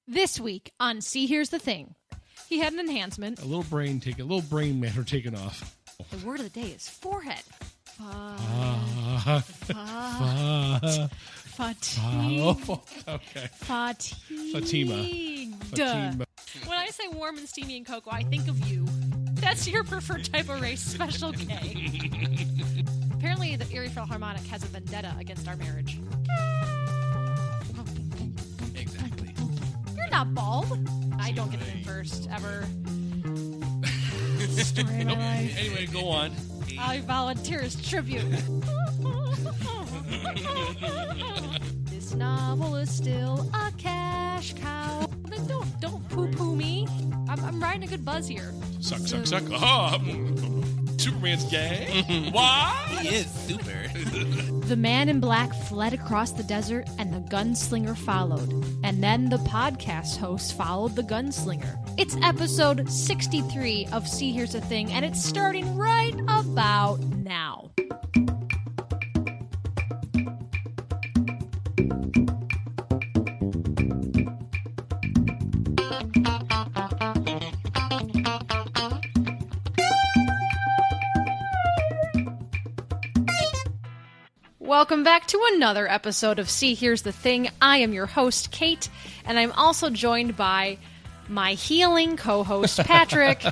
This week on See Here's the Thing, he had an enhancement. A little brain matter taken off. The word of the day is forehead. Fatigue. Okay. Fatima. When I say warm and steamy and cocoa, I think of you. That's your preferred type of race, Special K. Apparently, the Erie Philharmonic has a vendetta against our marriage. Exactly. You're not bald. I don't get it in first, ever. Story of my life. Anyway, go on. I volunteer as tribute. This novel is still a cash cow. Then don't poo-poo me. I'm riding a good buzz here. Suck. Oh, Superman's gay? Why? He is super. The man in black fled across the desert, and the gunslinger followed. And then the podcast host followed the gunslinger. It's episode 63 of See Here's the Thing, and it's starting right about now. Welcome back to another episode of See Here's the Thing. I am your host, Kate, and I'm also joined by my healing co-host, Patrick.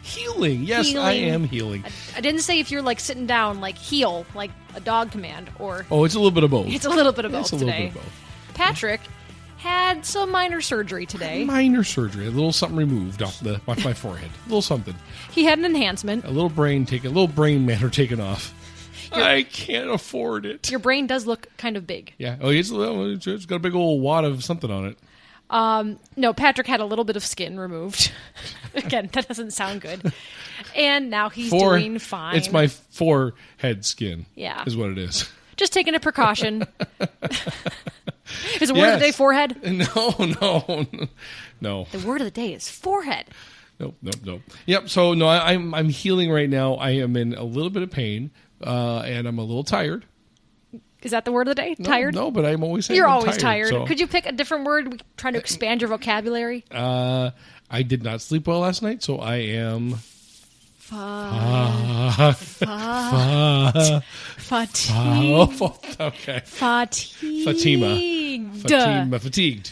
Healing. Yes, I am healing. I didn't say if you're like sitting down, like heal, like a dog command, or... Oh, it's a little bit of both. It's a little bit of both It's a little today. bit of both. Patrick had some minor surgery today. Minor surgery. A little something removed off my forehead. A little something. He had an enhancement. A little brain matter taken off. I can't afford it. Your brain does look kind of big. Yeah. Oh, it's got a big old wad of something on it. No, Patrick had a little bit of skin removed. Again, that doesn't sound good. And now he's doing fine. It's my forehead skin. Yeah. Is what it is. Just taking a precaution. Is the word of the day forehead? No. The word of the day is forehead. Nope. Yep. So no, I'm healing right now. I am in a little bit of pain, and I'm a little tired. Is that the word of the day? Tired? No, but I'm always saying You're I'm always tired. So. Could you pick a different word? We trying to expand your vocabulary. I did not sleep well last night, so I am. Fatigue. Okay. Fatigued. Fatigued.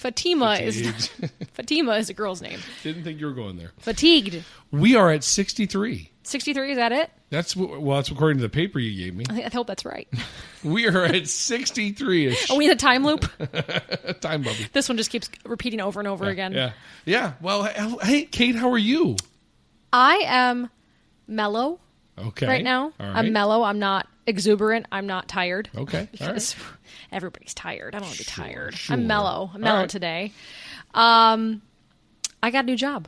Fatima is a girl's name. Didn't think you were going there. Fatigued. We are at 63. 63, is that it? That's according to the paper you gave me. I hope that's right. We are at 63-ish. Are we in a time loop? Time bubble. This one just keeps repeating over and over again. Yeah. Well, hey, Kate, how are you? I am mellow right now. All right. I'm mellow. I'm not exuberant. I'm not tired. Okay. Because everybody's tired. I don't want to be tired. Sure. I'm mellow. I'm mellow today. I got a new job.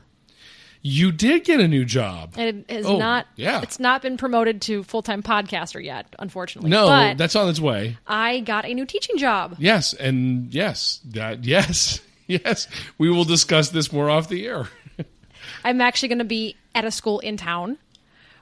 You did get a new job. And it is not. Yeah. It's not been promoted to full-time podcaster yet, unfortunately. No, but that's on its way. I got a new teaching job. Yes, and yes. We will discuss this more off the air. I'm actually going to be at a school in town,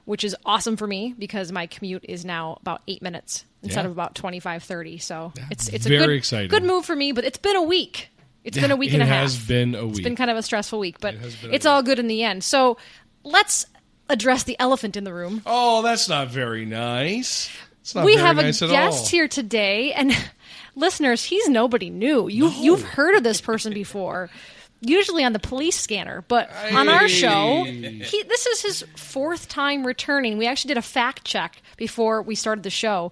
which is awesome for me because my commute is now about 8 minutes instead of about 25, 30. So it's a very exciting. Good move for me, but it's been a week. It's been a week and a half. It has been a week. It's been kind of a stressful week, but it's all good in the end. So let's address the elephant in the room. Oh, that's not very nice. It's not we very have nice a at guest all. here today, and listeners, he's nobody new. You've heard of this person before. Usually on the police scanner, but on our show, this is his fourth time returning. We actually did a fact check before we started the show.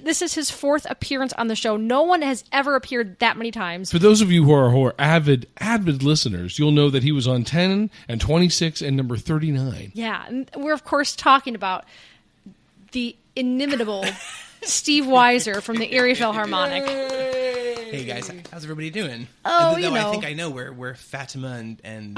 This is his fourth appearance on the show. No one has ever appeared that many times. For those of you who are avid listeners, you'll know that he was on 10 and 26 and number 39. Yeah, and we're of course talking about the inimitable Steve Weiser from the Erie Philharmonic. Hey guys, how's everybody doing? Oh, Though I think I know we're Fatima and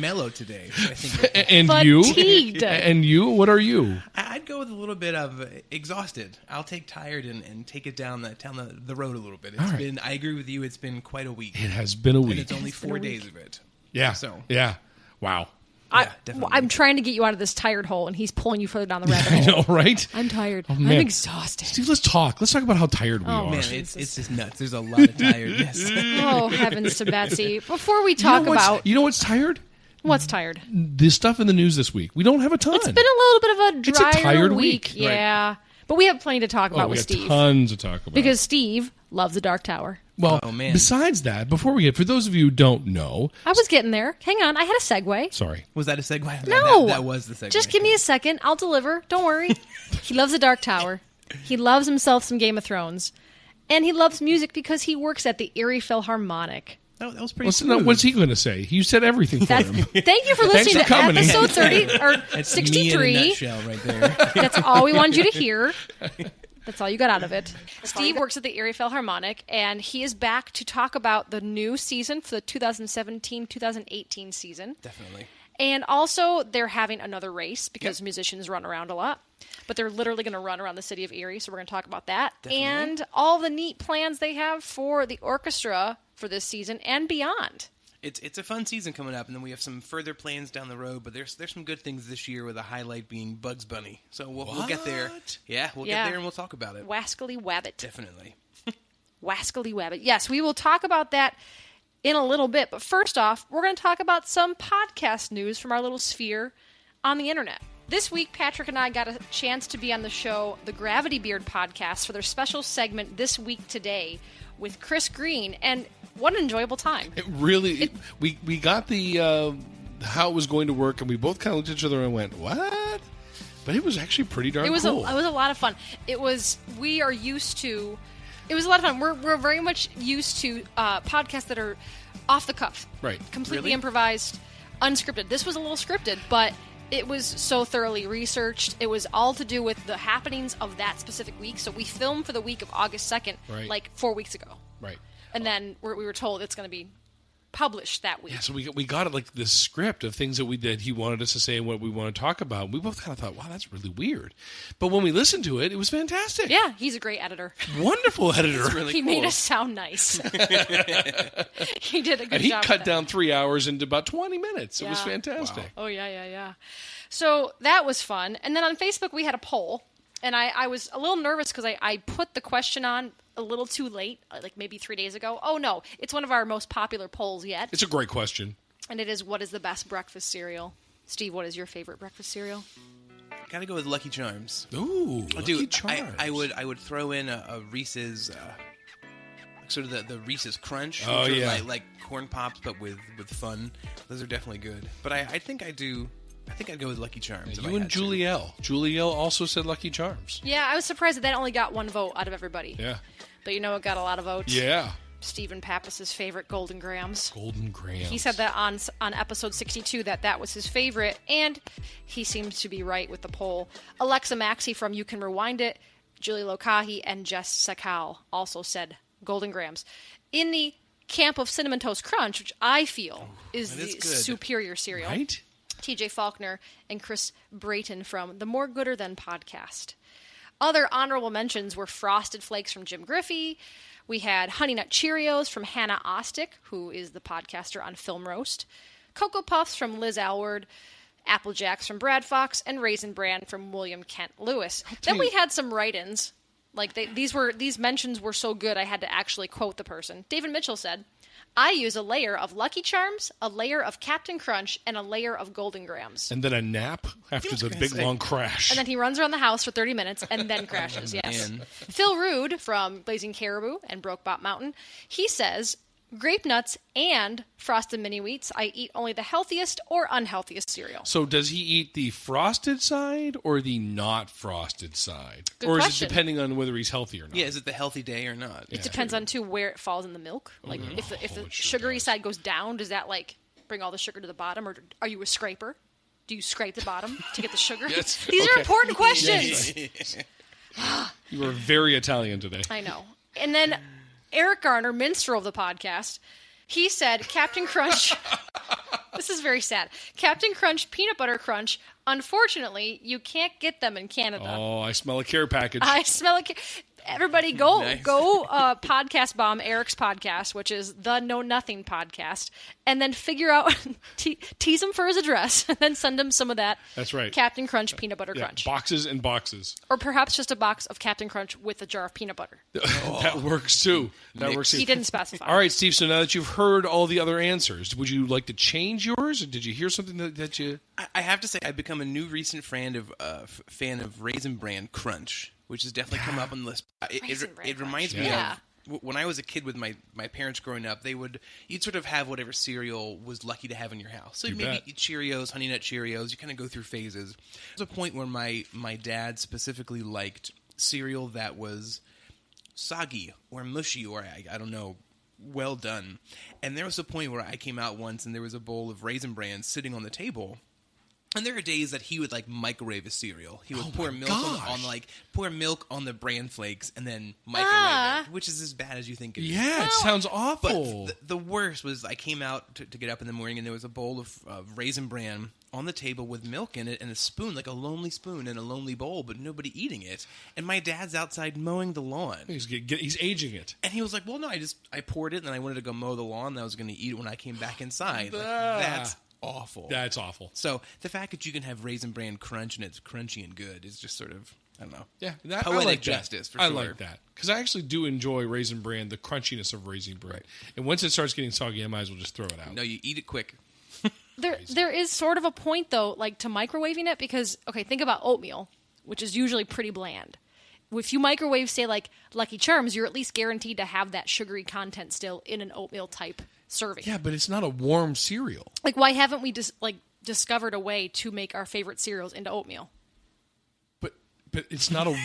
mellow today. I think And fatigued. you? And you? What are you? I'd go with a little bit of exhausted. I'll take tired and take it down the road a little bit. It's been. I agree with you. It's been quite a week. It has been a week. And it's only 4 days of it. Yeah. So yeah. Wow. definitely. I'm trying to get you out of this tired hole, and he's pulling you further down the rabbit I hole. know, right? I'm tired. I'm man. exhausted. Steve, let's talk. Let's talk about how tired we are. Man, it's just nuts. There's a lot of tiredness. Oh, heavens to Betsy. Before we talk about... You know what's tired? What's tired? The stuff in the news this week. We don't have a ton. It's been a little bit of a drier It's a tired week. Yeah. But we have plenty to talk about with we Steve. got tons to talk about. Because Steve loves the Dark Tower. Well, Oh, man. besides that, before we get, for those of you who don't know, I was getting there. Hang on. I had a segue. sorry. Was that a segue? No. That was the segue. Just give me a second. I'll deliver. Don't worry. He loves the Dark Tower. He loves himself some Game of Thrones. And he loves music because he works at the Erie Philharmonic. That was pretty Listen, smooth. what's he going to say? You said everything for him. Thank you for listening for coming. to episode 30 or That's 63. me in a nutshell right there. That's all we wanted you to hear. That's all you got out of it. Steve works at the Erie Philharmonic, and he is back to talk about the new season for the 2017-2018 season. Definitely. And also, they're having another race because musicians run around a lot. But they're literally going to run around the city of Erie, so we're going to talk about that. Definitely. And all the neat plans they have for the orchestra for this season and beyond. It's a fun season coming up, and then we have some further plans down the road. But there's some good things this year, with a highlight being Bugs Bunny. So we'll get there. Yeah, we'll get there and we'll talk about it. Wascally Wabbit. Definitely. Wascally Wabbit. Yes, we will talk about that in a little bit. But first off, we're going to talk about some podcast news from our little sphere on the internet. This week, Patrick and I got a chance to be on the show, the Gravity Beard podcast, for their special segment This Week Today with Chris Green. And what an enjoyable time. It really, we got the how it was going to work, and we both kind of looked at each other and went, "What?" But it was actually pretty darn It was cool. it was a lot of fun. We are used to. It was a lot of fun. We're very much used to podcasts that are off the cuff, Right. Completely Really? improvised, unscripted. This was a little scripted, but it was so thoroughly researched. It was all to do with the happenings of that specific week. So we filmed for the week of August 2nd, Right. like 4 weeks ago, Right. and then we were told it's going to be published that week. Yeah, so we got it like this script of things that he wanted us to say and what we want to talk about. We both kind of thought, wow, that's really weird. But when we listened to it, it was fantastic. Yeah, he's a great editor. Wonderful editor. Really He cool. made us sound nice. He did a good And he job. cut with that. down 3 hours into about 20 minutes. It was Yeah. fantastic. Oh, yeah. So that was fun. And then on Facebook, we had a poll. And I was a little nervous because I put the question on a little too late, like maybe 3 days ago. Oh, no. It's one of our most popular polls yet. It's a great question. And it is, what is the best breakfast cereal? Steve, what is your favorite breakfast cereal? Gotta go with Lucky Charms. Ooh, Lucky Dude, Charms. I would throw in a Reese's, sort of the Reese's Crunch. Oh, sort of yeah. like Corn Pops, but with fun. Those are definitely good. But I think I'd go with Lucky Charms. if I You and had to. Julielle. Julielle also said Lucky Charms. Yeah, I was surprised that only got one vote out of everybody. Yeah. But you know what got a lot of votes? Yeah. Stephen Pappas' favorite Golden Grahams. Golden Grahams. He said that on episode 62 that was his favorite, and he seems to be right with the poll. Alexa Maxey from You Can Rewind It, Julie Lokahi, and Jess Sakal also said Golden Grahams. In the camp of Cinnamon Toast Crunch, which I feel is that is the good. superior cereal, Right? TJ Faulkner and Chris Brayton from the More Gooder Than podcast. Other honorable mentions were Frosted Flakes from Jim Griffey. We had Honey Nut Cheerios from Hannah Ostick, who is the podcaster on Film Roast. Cocoa Puffs from Liz Alward. Apple Jacks from Brad Fox. And Raisin Bran from William Kent Lewis. Then we had some write-ins. Like these mentions were so good I had to actually quote the person. David Mitchell said, I use a layer of Lucky Charms, a layer of Captain Crunch, and a layer of Golden Grahams. And then a nap after the big long crash. And then he runs around the house for 30 minutes and then crashes, yes. Man. Phil Rude from Blazing Caribou and Brokebot Mountain, he says, grape nuts and frosted mini wheats. I eat only the healthiest or unhealthiest cereal. So does he eat the frosted side or the not frosted side? Good or is question. it depending on whether he's healthy or not? Yeah, is it the healthy day or not? It depends on, too, where it falls in the milk. Like, if the it sure sugary does. side goes down, does that, like, bring all the sugar to the bottom? Or are you a scraper? Do you scrape the bottom to get the sugar? Yes. These are Okay. important questions. You were very Italian today. I know. And then Eric Garner, minstrel of the podcast, he said Captain Crunch. This is very sad. Captain Crunch Peanut Butter Crunch. Unfortunately, you can't get them in Canada. Oh, I smell a care package. I smell it. Everybody go Nice. podcast bomb Eric's podcast, which is the Know Nothing podcast, and then figure out tease him for his address, and then send him some of that. That's right. Captain Crunch peanut butter crunch, boxes and boxes, or perhaps just a box of Captain Crunch with a jar of peanut butter. That works too. That works too. He didn't specify. All right, Steve. So now that you've heard all the other answers, would you like to change yours, or did you hear something that you? I have to say, I've become a new recent fan of Raisin Bran Crunch, which has definitely come up on the list. It reminds me of when I was a kid with my parents growing up. You'd sort of have whatever cereal was lucky to have in your house. So you'd maybe eat Cheerios, Honey Nut Cheerios. You kind of go through phases. There was a point where my dad specifically liked cereal that was soggy or mushy or I don't know, well done. And there was a point where I came out once and there was a bowl of Raisin Bran sitting on the table. And there are days that he would microwave a cereal. He would pour milk on the bran flakes and then microwave it, which is as bad as you think it is. Yeah, it sounds awful. But the worst was I came out to get up in the morning and there was a bowl of Raisin Bran on the table with milk in it and a spoon, like a lonely spoon in a lonely bowl, but nobody eating it. And my dad's outside mowing the lawn. He's aging it. And he was like, well, no, I poured it and then I wanted to go mow the lawn and I was going to eat it when I came back inside. That's awful. That's awful. So the fact that you can have Raisin Bran Crunch and it's crunchy and good is just sort of, I don't know. Yeah, poetic I like justice, for I sure. like that. Because I actually do enjoy Raisin Bran, the crunchiness of Raisin Bran. Right. And once it starts getting soggy, I might as well just throw it out. No, you eat it quick. There is sort of a point, though, to microwaving it, because, okay, think about oatmeal, which is usually pretty bland. If you microwave, say, Lucky Charms, you're at least guaranteed to have that sugary content still in an oatmeal-type serving. Yeah, but it's not a warm cereal. Why haven't we discovered a way to make our favorite cereals into oatmeal? But it's not a...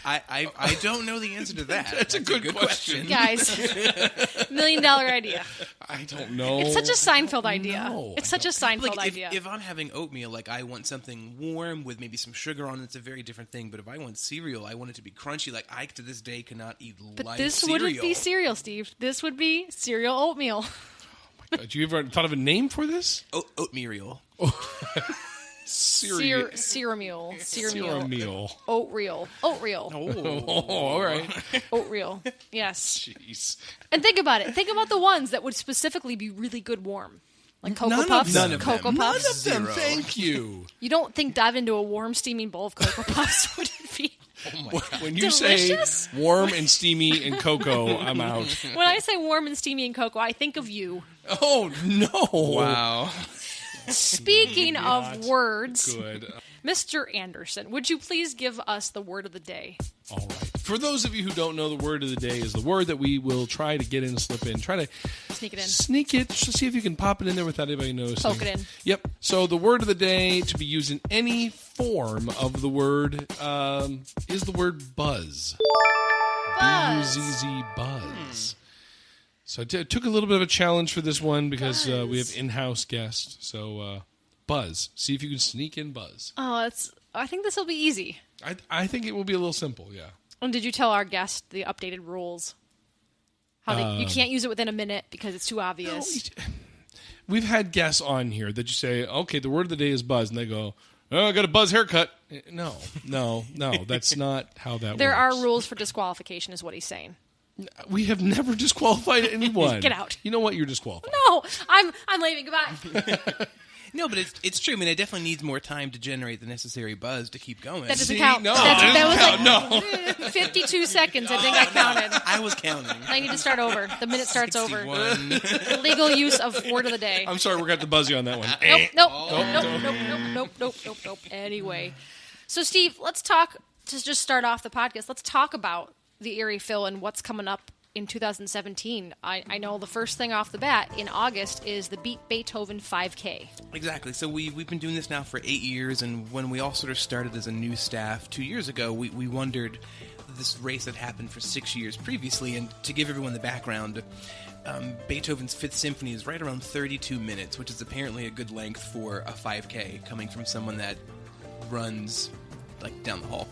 I don't know the answer to that. That's a good question. Guys, $1 million idea. I don't know. It's such a Seinfeld idea. No, it's such a Seinfeld idea. If I'm having oatmeal, I want something warm with maybe some sugar on it, it's a very different thing. But if I want cereal, I want it to be crunchy. I, to this day, cannot eat but light this cereal. wouldn't be cereal, Steve. This would be cereal oatmeal. Oh my God. You ever thought of a name for this? Oatmeal. Cereal. Cereal. Oatmeal. Oh, all right. Oatmeal. Yes. Jeez. And think about it. Think about the ones that would specifically be really good warm. Like Cocoa None Puffs. of them. Cocoa Puffs. None of them. Thank you. You don't think dive into a warm, steaming bowl of Cocoa Puffs would it be? Oh my God. When you delicious? say warm and steamy and cocoa, I'm out. When I say warm and steamy and cocoa, I think of you. Oh, no. Wow. Speaking of words, Good. Mr. Anderson, would you please give us the word of the day? All right. For those of you who don't know, the word of the day is the word that we will try to get in, slip in, try to sneak it, just see if you can pop it in there without anybody noticing. Poke it in. Yep. So the word of the day to be used in any form of the word is the word buzz. Buzz. B-U-Z-Z, buzz. So I took a little bit of a challenge for this one because we have in-house guests. So buzz. See if you can sneak in buzz. Oh, I think this will be easy. I think it will be a little simple, yeah. And did you tell our guest the updated rules? How you can't use it within a minute because it's too obvious. No, we've had guests on here that you say, okay, the word of the day is buzz, and they go, oh, I got a buzz haircut. No, that's not how that works. There are rules for disqualification is what he's saying. We have never disqualified anyone. Get out. You know what? You're disqualified. No, I'm leaving. Goodbye. No, but it's true. I mean, it definitely needs more time to generate the necessary buzz to keep going. That doesn't count. No, that was like 52 seconds. I think I counted. I was counting. I need to start over. The minute starts 61. over. Illegal use of word of the day. I'm sorry, we're going to have to buzz you on that one. Nope. Anyway, so Steve, let's talk, to just start off the podcast, let's talk about the Erie Phil and what's coming up in 2017. I know the first thing off the bat in August is the Beat Beethoven 5K. Exactly. So we've been doing this now for 8 years, and when we all sort of started as a new staff 2 years ago, we wondered this race that happened for 6 years previously, and to give everyone the background, Beethoven's Fifth Symphony is right around 32 minutes, which is apparently a good length for a 5K, coming from someone that runs down the hall.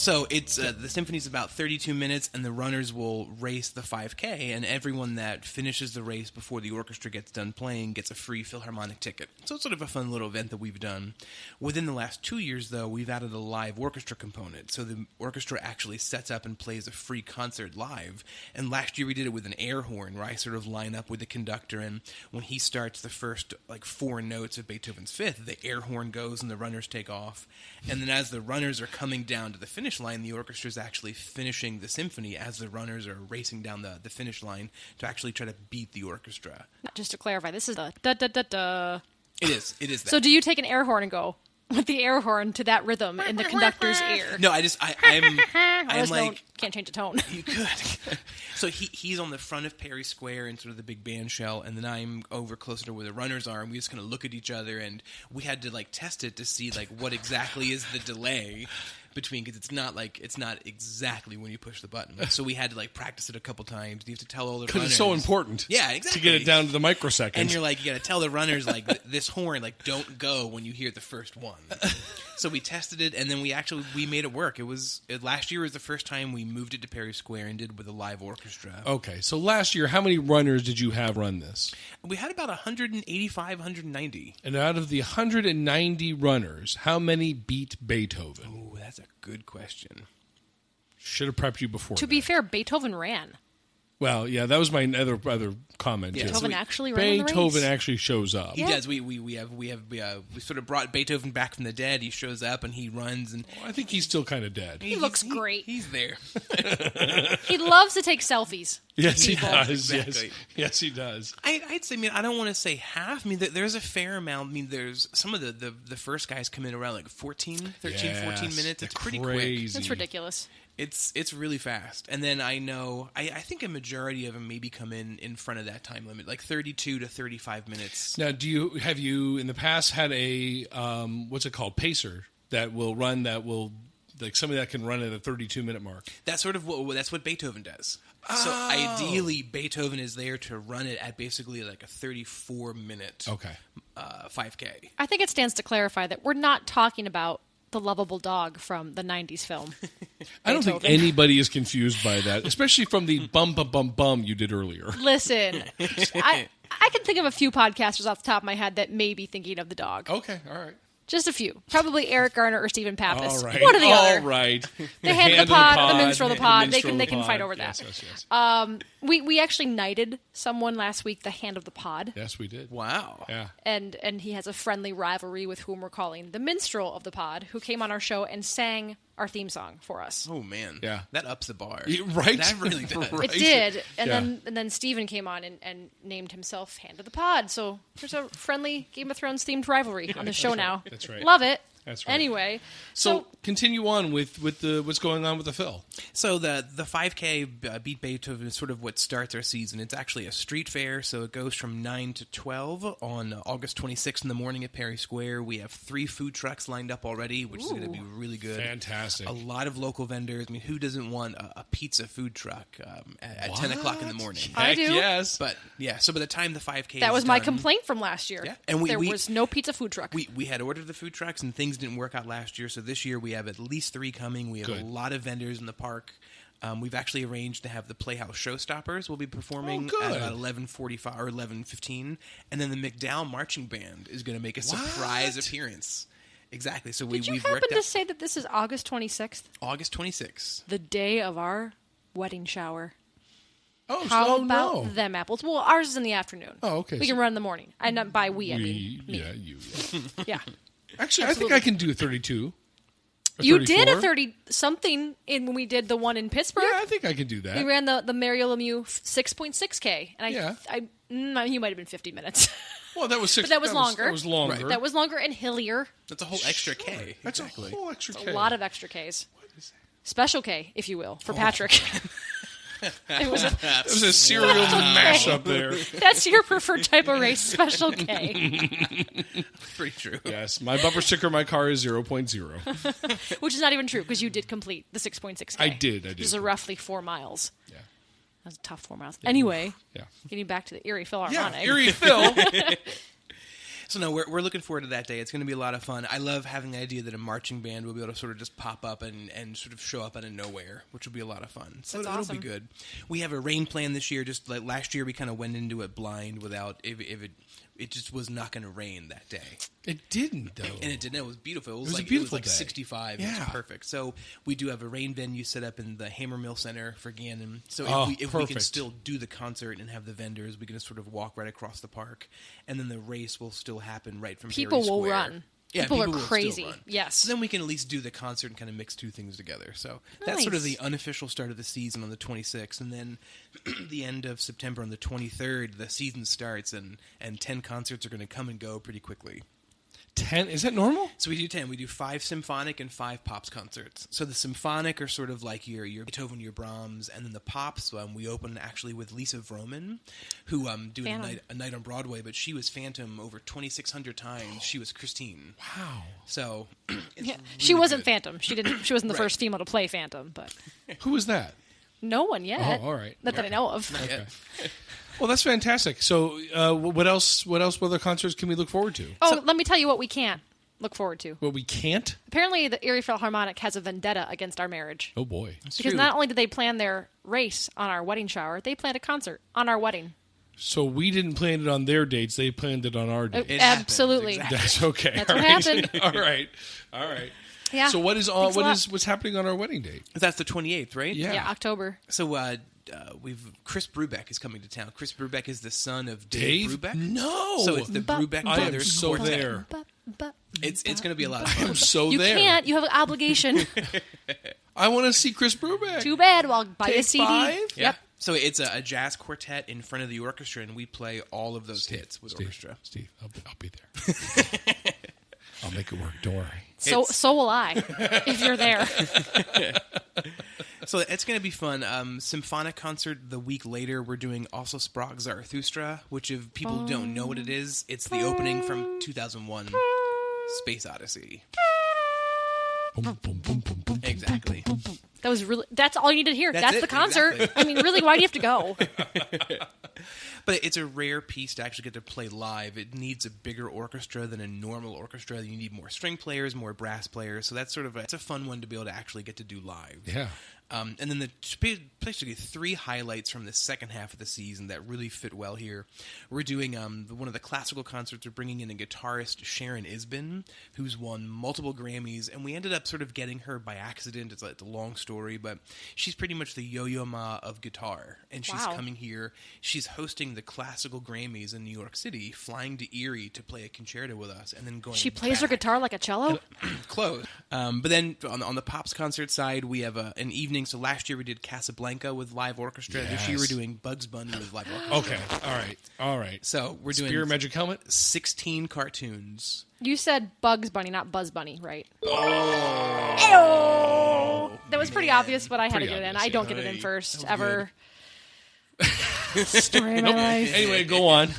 So it's the symphony's about 32 minutes, and the runners will race the 5K, and everyone that finishes the race before the orchestra gets done playing gets a free Philharmonic ticket. So it's sort of a fun little event that we've done. Within the last 2 years, though, we've added a live orchestra component. So the orchestra actually sets up and plays a free concert live. And last year we did it with an air horn, where I sort of line up with the conductor, and when he starts the first 4 notes of Beethoven's Fifth, the air horn goes and the runners take off. And then as the runners are coming down to the finish line, the orchestra is actually finishing the symphony as the runners are racing down the finish line to actually try to beat the orchestra. Just to clarify, this is the da-da-da-da. It is that. So do you take an air horn and go with the air horn to that rhythm in the conductor's ear? No, I'm like... Can't change the tone. You could. So he's on the front of Perry Square in sort of the big band shell, and then I'm over closer to where the runners are, and we just kind of look at each other, and we had to test it to see what exactly is the delay between, because it's not exactly when you push the button. So we had to practice it a couple times. You have to tell all the runners. Because it's so important. Yeah, exactly. To get it down to the microsecond. And you're you got to tell the runners this horn don't go when you hear the first one. So we tested it, and then we made it work. Last year was the first time we moved it to Perry Square and did it with a live orchestra. Okay, so last year, how many runners did you have run this? We had about 185, 190. And out of the 190 runners, how many beat Beethoven? Oh, that's a good question. Should have prepped you before. To be fair, Beethoven ran. Well, yeah, that was my other comment. Yeah. Beethoven actually ran the race? Beethoven actually shows up. He does. We sort of brought Beethoven back from the dead. He shows up and he runs, and I think he's still kind of dead. He looks great. He's there. He loves to take selfies. Yes, he does. Exactly. Yes, he does. I'd say. I don't want to say half. There's a fair amount. There's some of the first guys come in around 13, 14 minutes. It's pretty quick. It's ridiculous. It's really fast. And then I think a majority of them maybe come in front of that time limit, 32 to 35 minutes. Now, have you in the past had a what's it called, pacer that will somebody that can run at a 32-minute mark? That's that's what Beethoven does. Oh. So ideally, Beethoven is there to run it at basically a 34-minute 5K. I think it stands to clarify that we're not talking about the lovable dog from the 90s film. I don't think anybody is confused by that, especially from the bum bum bum bum you did earlier. Listen, I can think of a few podcasters off the top of my head that may be thinking of the dog. Okay, all right. Just a few. Probably Eric Garner or Stephen Pappas. All right. One or the other. All right. The hand of the pod, the minstrel of the pod. They can fight over that. Yes. We actually knighted someone last week, the hand of the pod. Yes, we did. Wow. Yeah. And he has a friendly rivalry with whom we're calling the minstrel of the pod, who came on our show and sang our theme song for us. Oh man. Yeah. That ups the bar. Right. That really does. Right. It did. And then Stephen came on and named himself Hand of the Pod. So there's a friendly Game of Thrones themed rivalry on the show now. That's right. Love it. That's right. Anyway, so continue on with what's going on with the Phil. So the 5K Beat Beethoven is sort of what starts our season. It's actually a street fair, so it goes from 9 to 12 on August 26th in the morning at Perry Square. We have 3 food trucks lined up already, which is going to be really good. Fantastic. A lot of local vendors. Who doesn't want a pizza food truck at 10 o'clock in the morning? I do. Yes. But yeah, so by the time the 5K that was is my done, complaint from last year. Yeah. And there was no pizza food truck. We had ordered the food trucks, and things didn't work out last year, so this year we have at least 3 coming. We have a lot of vendors in the park. We've actually arranged to have the Playhouse Showstoppers will be performing at about 11:45 or 11:15, and then the McDowell Marching Band is going to make a surprise appearance. Exactly. So Did you we've happen worked to out say that this is August 26th? August 26th. The day of our wedding shower. Oh, How so about no. them apples? Well, ours is in the afternoon. Oh, okay. We can run in the morning. And not by we, I mean me. Yeah, you. Yeah. Yeah. Actually, I think I can do a 32. You did a 34. 30-something when we did the one in Pittsburgh. Yeah, I think I can do that. We ran the Mario Lemieux 6.6K. And you might have been 50 minutes. Well, that was 6. But that was longer. That was longer. Right. That was longer and hillier. That's a whole extra K. That's exactly. a whole extra K. A lot of extra Ks. Special K, if you will, for Patrick. It was a serial mashup there. That's your preferred type of race, Special K. Pretty true. Yes, my bumper sticker in my car is 0.0. Which is not even true, because you did complete the 6.6K. I did. Which is roughly 4 miles. Yeah. That was a tough 4 miles. Anyway, Yeah. getting back to the Erie Philharmonic. Yeah, Erie Phil. So no, we're looking forward to that day. It's going to be a lot of fun. I love having the idea that a marching band will be able to sort of just pop up and sort of show up out of nowhere, which will be a lot of fun. So it'll be good. We have a rain plan this year. Just like last year, we kind of went into it blind without if it just was not going to rain that day. It didn't, though. And it didn't. It was beautiful. It was a beautiful day. 65. Yeah. It was perfect. So we do have a rain venue set up in the Hammermill Center for Gannon. So if we can still do the concert and have the vendors, we can just sort of walk right across the park. And then the race will still happen right from People Perry will Square. run. Yeah, people are will still crazy. run. Yes. So then we can at least do the concert and kind of mix two things together. So that's Nice. sort of the unofficial start of the season on the 26th. And then the end of September on the 23rd, the season starts and 10 concerts are going to come and go pretty quickly. 10? Is that normal? So we do 10. We do 5 symphonic and 5 pops concerts. So the symphonic are sort of like your Beethoven, your Brahms, and then the pops, we open actually with Lisa Vroman, who doing a night on Broadway, but she was Phantom over 2,600 times. She was Christine. Wow. So she wasn't good. Phantom. She wasn't the first female to play Phantom, but Who was that? no one yet. Oh, all right. Not that I know of. Okay. Well, that's fantastic. So, what else? What other concerts can we look forward to? Oh, let me tell you what we can't look forward to. Well, we can't. Apparently, the Erie Philharmonic has a vendetta against our marriage. Oh boy. Because not only did they plan their race on our wedding shower, they planned a concert on our wedding. So we didn't plan it on their dates; they planned it on our dates. It Absolutely. happens, exactly. That's okay. That's All what right. happened. All right. Yeah. So Thanks a lot. what's happening on our wedding date? That's the 28th, right? Yeah. Yeah, October. So Chris Brubeck is coming to town. Chris Brubeck is the son of Dave? Brubeck. No. So it's the Brubeck I am brothers so quartet. there. It's going to be a lot of fun. I'm so You there. can't. You have an obligation. I want to see Chris Brubeck. Too bad. Well, I'll buy you a Take CD. 5? Yep. So it's a jazz quartet in front of the orchestra, and we play all of those hits with orchestra. Steve, I'll be there. I'll make it work. Don't worry. So will I, if you're there. So it's going to be fun. Symphonic concert the week later. We're doing also Sprach Zarathustra, which if people don't know what it is, it's the opening from 2001 Space Odyssey. Boom, boom, boom, boom, boom. Exactly. That's all you need to hear. That's it, the concert. exactly. I mean, really, why do you have to go? But it's a rare piece to actually get to play live. It needs a bigger orchestra than a normal orchestra. You need more string players, more brass players. So that's it's a fun one to be able to actually get to do live. Yeah. And then basically 3 highlights from the second half of the season that really fit well here. We're doing one of the classical concerts. We're bringing in a guitarist, Sharon Isbin, who's won multiple Grammys, and we ended up sort of getting her by accident. It's a long story, but she's pretty much the Yo-Yo Ma of guitar, and she's coming here. She's hosting the classical Grammys in New York City, flying to Erie to play a concerto with us, and then going. She plays her guitar like a cello? Close. But then on the Pops concert side, we have an evening. So last year we did Casablanca with live orchestra. This year we're doing Bugs Bunny with live orchestra. Okay. All right. So we're doing Spear Magic Helmet? 16 cartoons. You said Bugs Bunny, not Buzz Bunny, right? Oh. That was pretty obvious, but I had to get it in. I don't get it in first, ever. Story of my life. Anyway, go on.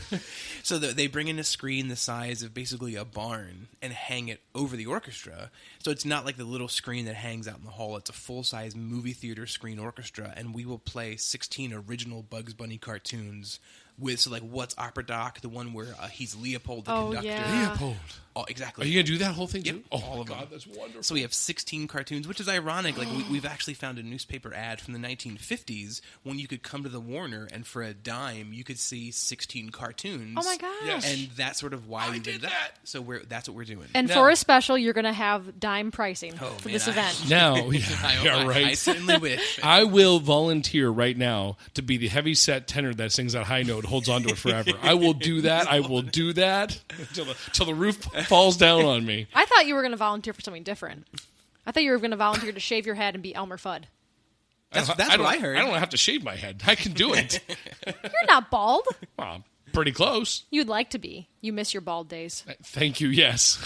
So they bring in a screen the size of basically a barn and hang it over the orchestra. So it's not like the little screen that hangs out in the hall. It's a full-size movie theater screen orchestra, and we will play 16 original Bugs Bunny cartoons with, so like What's Opera Doc, the one where he's Leopold the conductor. Yeah. Leopold. Oh, exactly. Are you going to do that whole thing Yep. too? Oh, All of God, them. that's wonderful. So we have 16 cartoons, which is ironic. Like we've actually found a newspaper ad from the 1950s when you could come to the Warner and for a dime you could see 16 cartoons. Oh my gosh. Yes. And that's sort of why we did did that. that. So that's what we're doing. And No. for a special, you're going to have dime pricing for man, this event. Now, I certainly wish. I will volunteer right now to be the heavy set tenor that sings that high note, holds on to it forever. I will do that. I will do that till the roof falls down on me. I thought you were going to volunteer for something different. I thought you were going to volunteer to shave your head and be Elmer Fudd. That's what I heard. I don't have to shave my head. I can do it. You're not bald. Well, pretty close. You'd like to be. You miss your bald days. Thank you. Yes.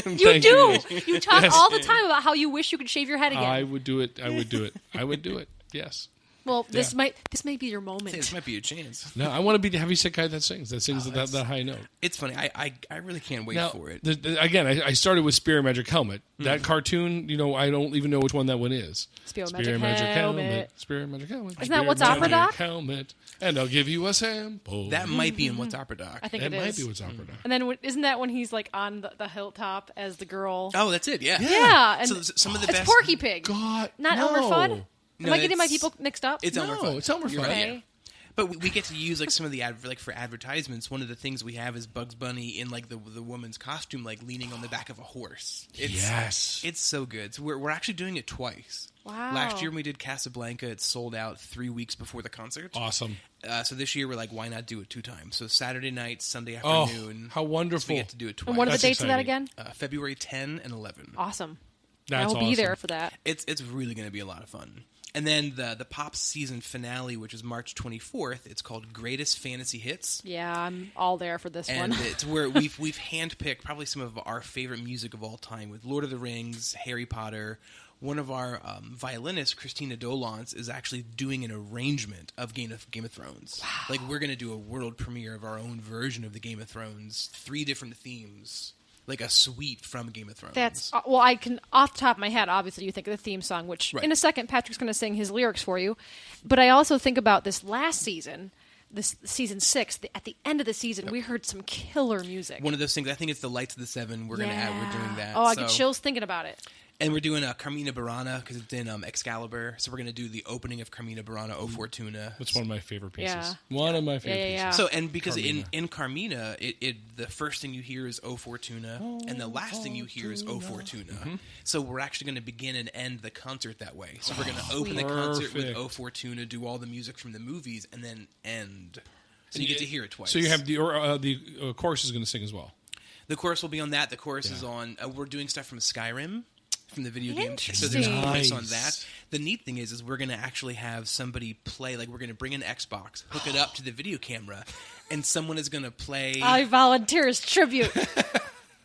You do. Yes. You talk Yes. all the time about how you wish you could shave your head again. I would do it. I would do it. I would do it. Yes. Well, this may be your moment. This might be your chance. No, I want to be the heavy set guy that sings that high note. It's funny. I really can't wait for it. Again, I started with Spear and Magic Helmet. That cartoon, I don't even know which one that one is. Spear and Magic Helmet. Spear and Magic Helmet. Isn't that What's Opera Doc? Helmet, and I'll give you a sample. That might be in What's Opera Doc. I think it is. might be What's Opera Doc. And then isn't that when he's like on the hilltop as the girl? Oh, that's it. Yeah. Yeah. And so some of the best. It's Porky Pig. God, not no. Elmer Fudd. No, Am I getting my people mixed up? It's Elmer Fudd. It's Elmer Fudd. Right, yeah. But we get to use like some of the for advertisements. One of the things we have is Bugs Bunny in like the woman's costume, like leaning on the back of a horse. It's so good. So we're actually doing it twice. Wow. Last year when we did Casablanca, it sold out 3 weeks before the concert. Awesome. So this year we're like, why not do it 2 times? So Saturday night, Sunday afternoon. Oh, how wonderful! So we get to do it twice. And what are the That's dates exciting. of that again? February 10 and 11. Awesome. That's I'll be there for that. It's really going to be a lot of fun. And then the Pop season finale, which is March 24th, it's called Greatest Fantasy Hits. Yeah, I'm all there for this and one. It's where we've handpicked probably some of our favorite music of all time with Lord of the Rings, Harry Potter. One of our violinists, Christina Dolance, is actually doing an arrangement of Game of Thrones. Wow. Like, we're going to do a world premiere of our own version of the Game of Thrones, 3 different themes. Like a suite from Game of Thrones. I can, off the top of my head, obviously you think of the theme song, which in a second Patrick's going to sing his lyrics for you. But I also think about this last season, this season 6. At the end of the season, we heard some killer music. One of those things. I think it's the Lights of the Seven. We're doing that. Oh, I get chills thinking about it. And we're doing Carmina Burana because it's in Excalibur. So we're going to do the opening of Carmina Burana, O Fortuna. That's one of my favorite pieces. Yeah. One of my favorite pieces. So, and because in Carmina, the first thing you hear is O Fortuna, and the last thing you hear is O Fortuna. Mm-hmm. So we're actually going to begin and end the concert that way. So we're going to open the concert with O Fortuna, do all the music from the movies, and then end. So you get to hear it twice. So you have the chorus is going to sing as well. The chorus will be on that. The chorus is on. We're doing stuff from Skyrim. From the video game, so there's a chorus on that. The neat thing is we're going to actually have somebody play. Like, we're going to bring an Xbox, hook it up to the video camera, and someone is going to play. I volunteer as tribute.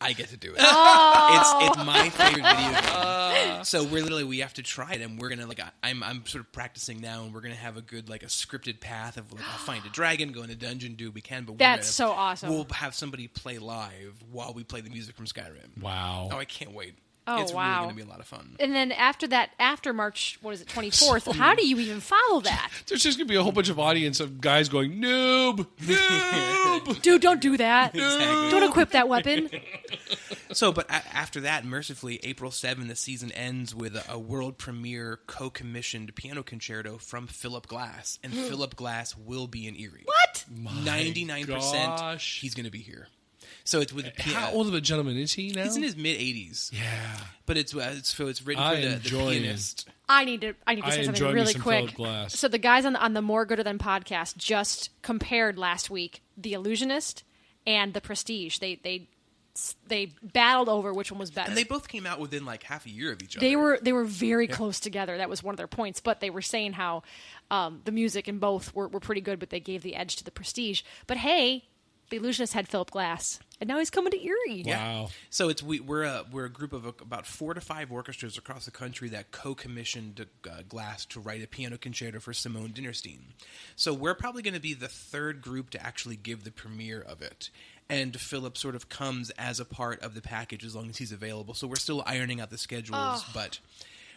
I get to do it. Oh. It's my favorite video game. So we have to try it, and we're gonna I'm sort of practicing now, and we're gonna have a good a scripted path of I'll find a dragon, go in a dungeon, do what we can. But that's so awesome. We'll have somebody play live while we play the music from Skyrim. Wow! Oh, I can't wait. Oh, it's wow. really going to be a lot of fun. And then after March, 24th, how do you even follow that? There's just going to be a whole bunch of audience of guys going, noob, noob. Dude, don't do that. Exactly. Don't equip that weapon. So, but after that, mercifully, April 7th, the season ends with a world premiere co-commissioned piano concerto from Philip Glass. And Philip Glass will be in Erie. What? 99% he's going to be here. So it's with the piano. How old of a gentleman is he now? He's in his mid-80s. Yeah. But it's written for the pianist. I need to say something really quick. Glass. So the guys on the More Gooder Than podcast just compared last week The Illusionist and The Prestige. They battled over which one was better. And they both came out within half a year of each other. They were very close together. That was one of their points. But they were saying how the music in both were pretty good, but they gave the edge to The Prestige. But hey, The Illusionist had Philip Glass, and now he's coming to Erie. Wow! So we're a group of about 4 to 5 orchestras across the country that co-commissioned Glass to write a piano concerto for Simone Dinnerstein. So we're probably going to be the third group to actually give the premiere of it. And Philip sort of comes as a part of the package as long as he's available. So we're still ironing out the schedules, but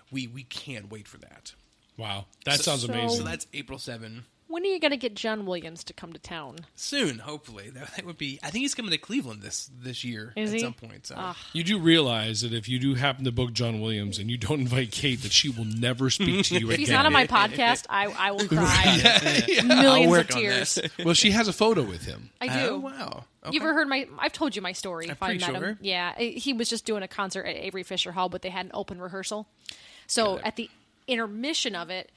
we can't wait for that. Wow, that sounds amazing. So that's April 7. When are you going to get John Williams to come to town? Soon, hopefully. That would be. I think he's coming to Cleveland this year at some point. So. You do realize that if you do happen to book John Williams and you don't invite Kate, that she will never speak to you again. If he's not on my podcast, I will cry. Millions of tears. Well, she has a photo with him. I do. Oh, wow. Okay. You ever heard I've told you my story. I'm if I pretty met sure. him. Yeah, he was just doing a concert at Avery Fisher Hall, but they had an open rehearsal. So at the intermission of it,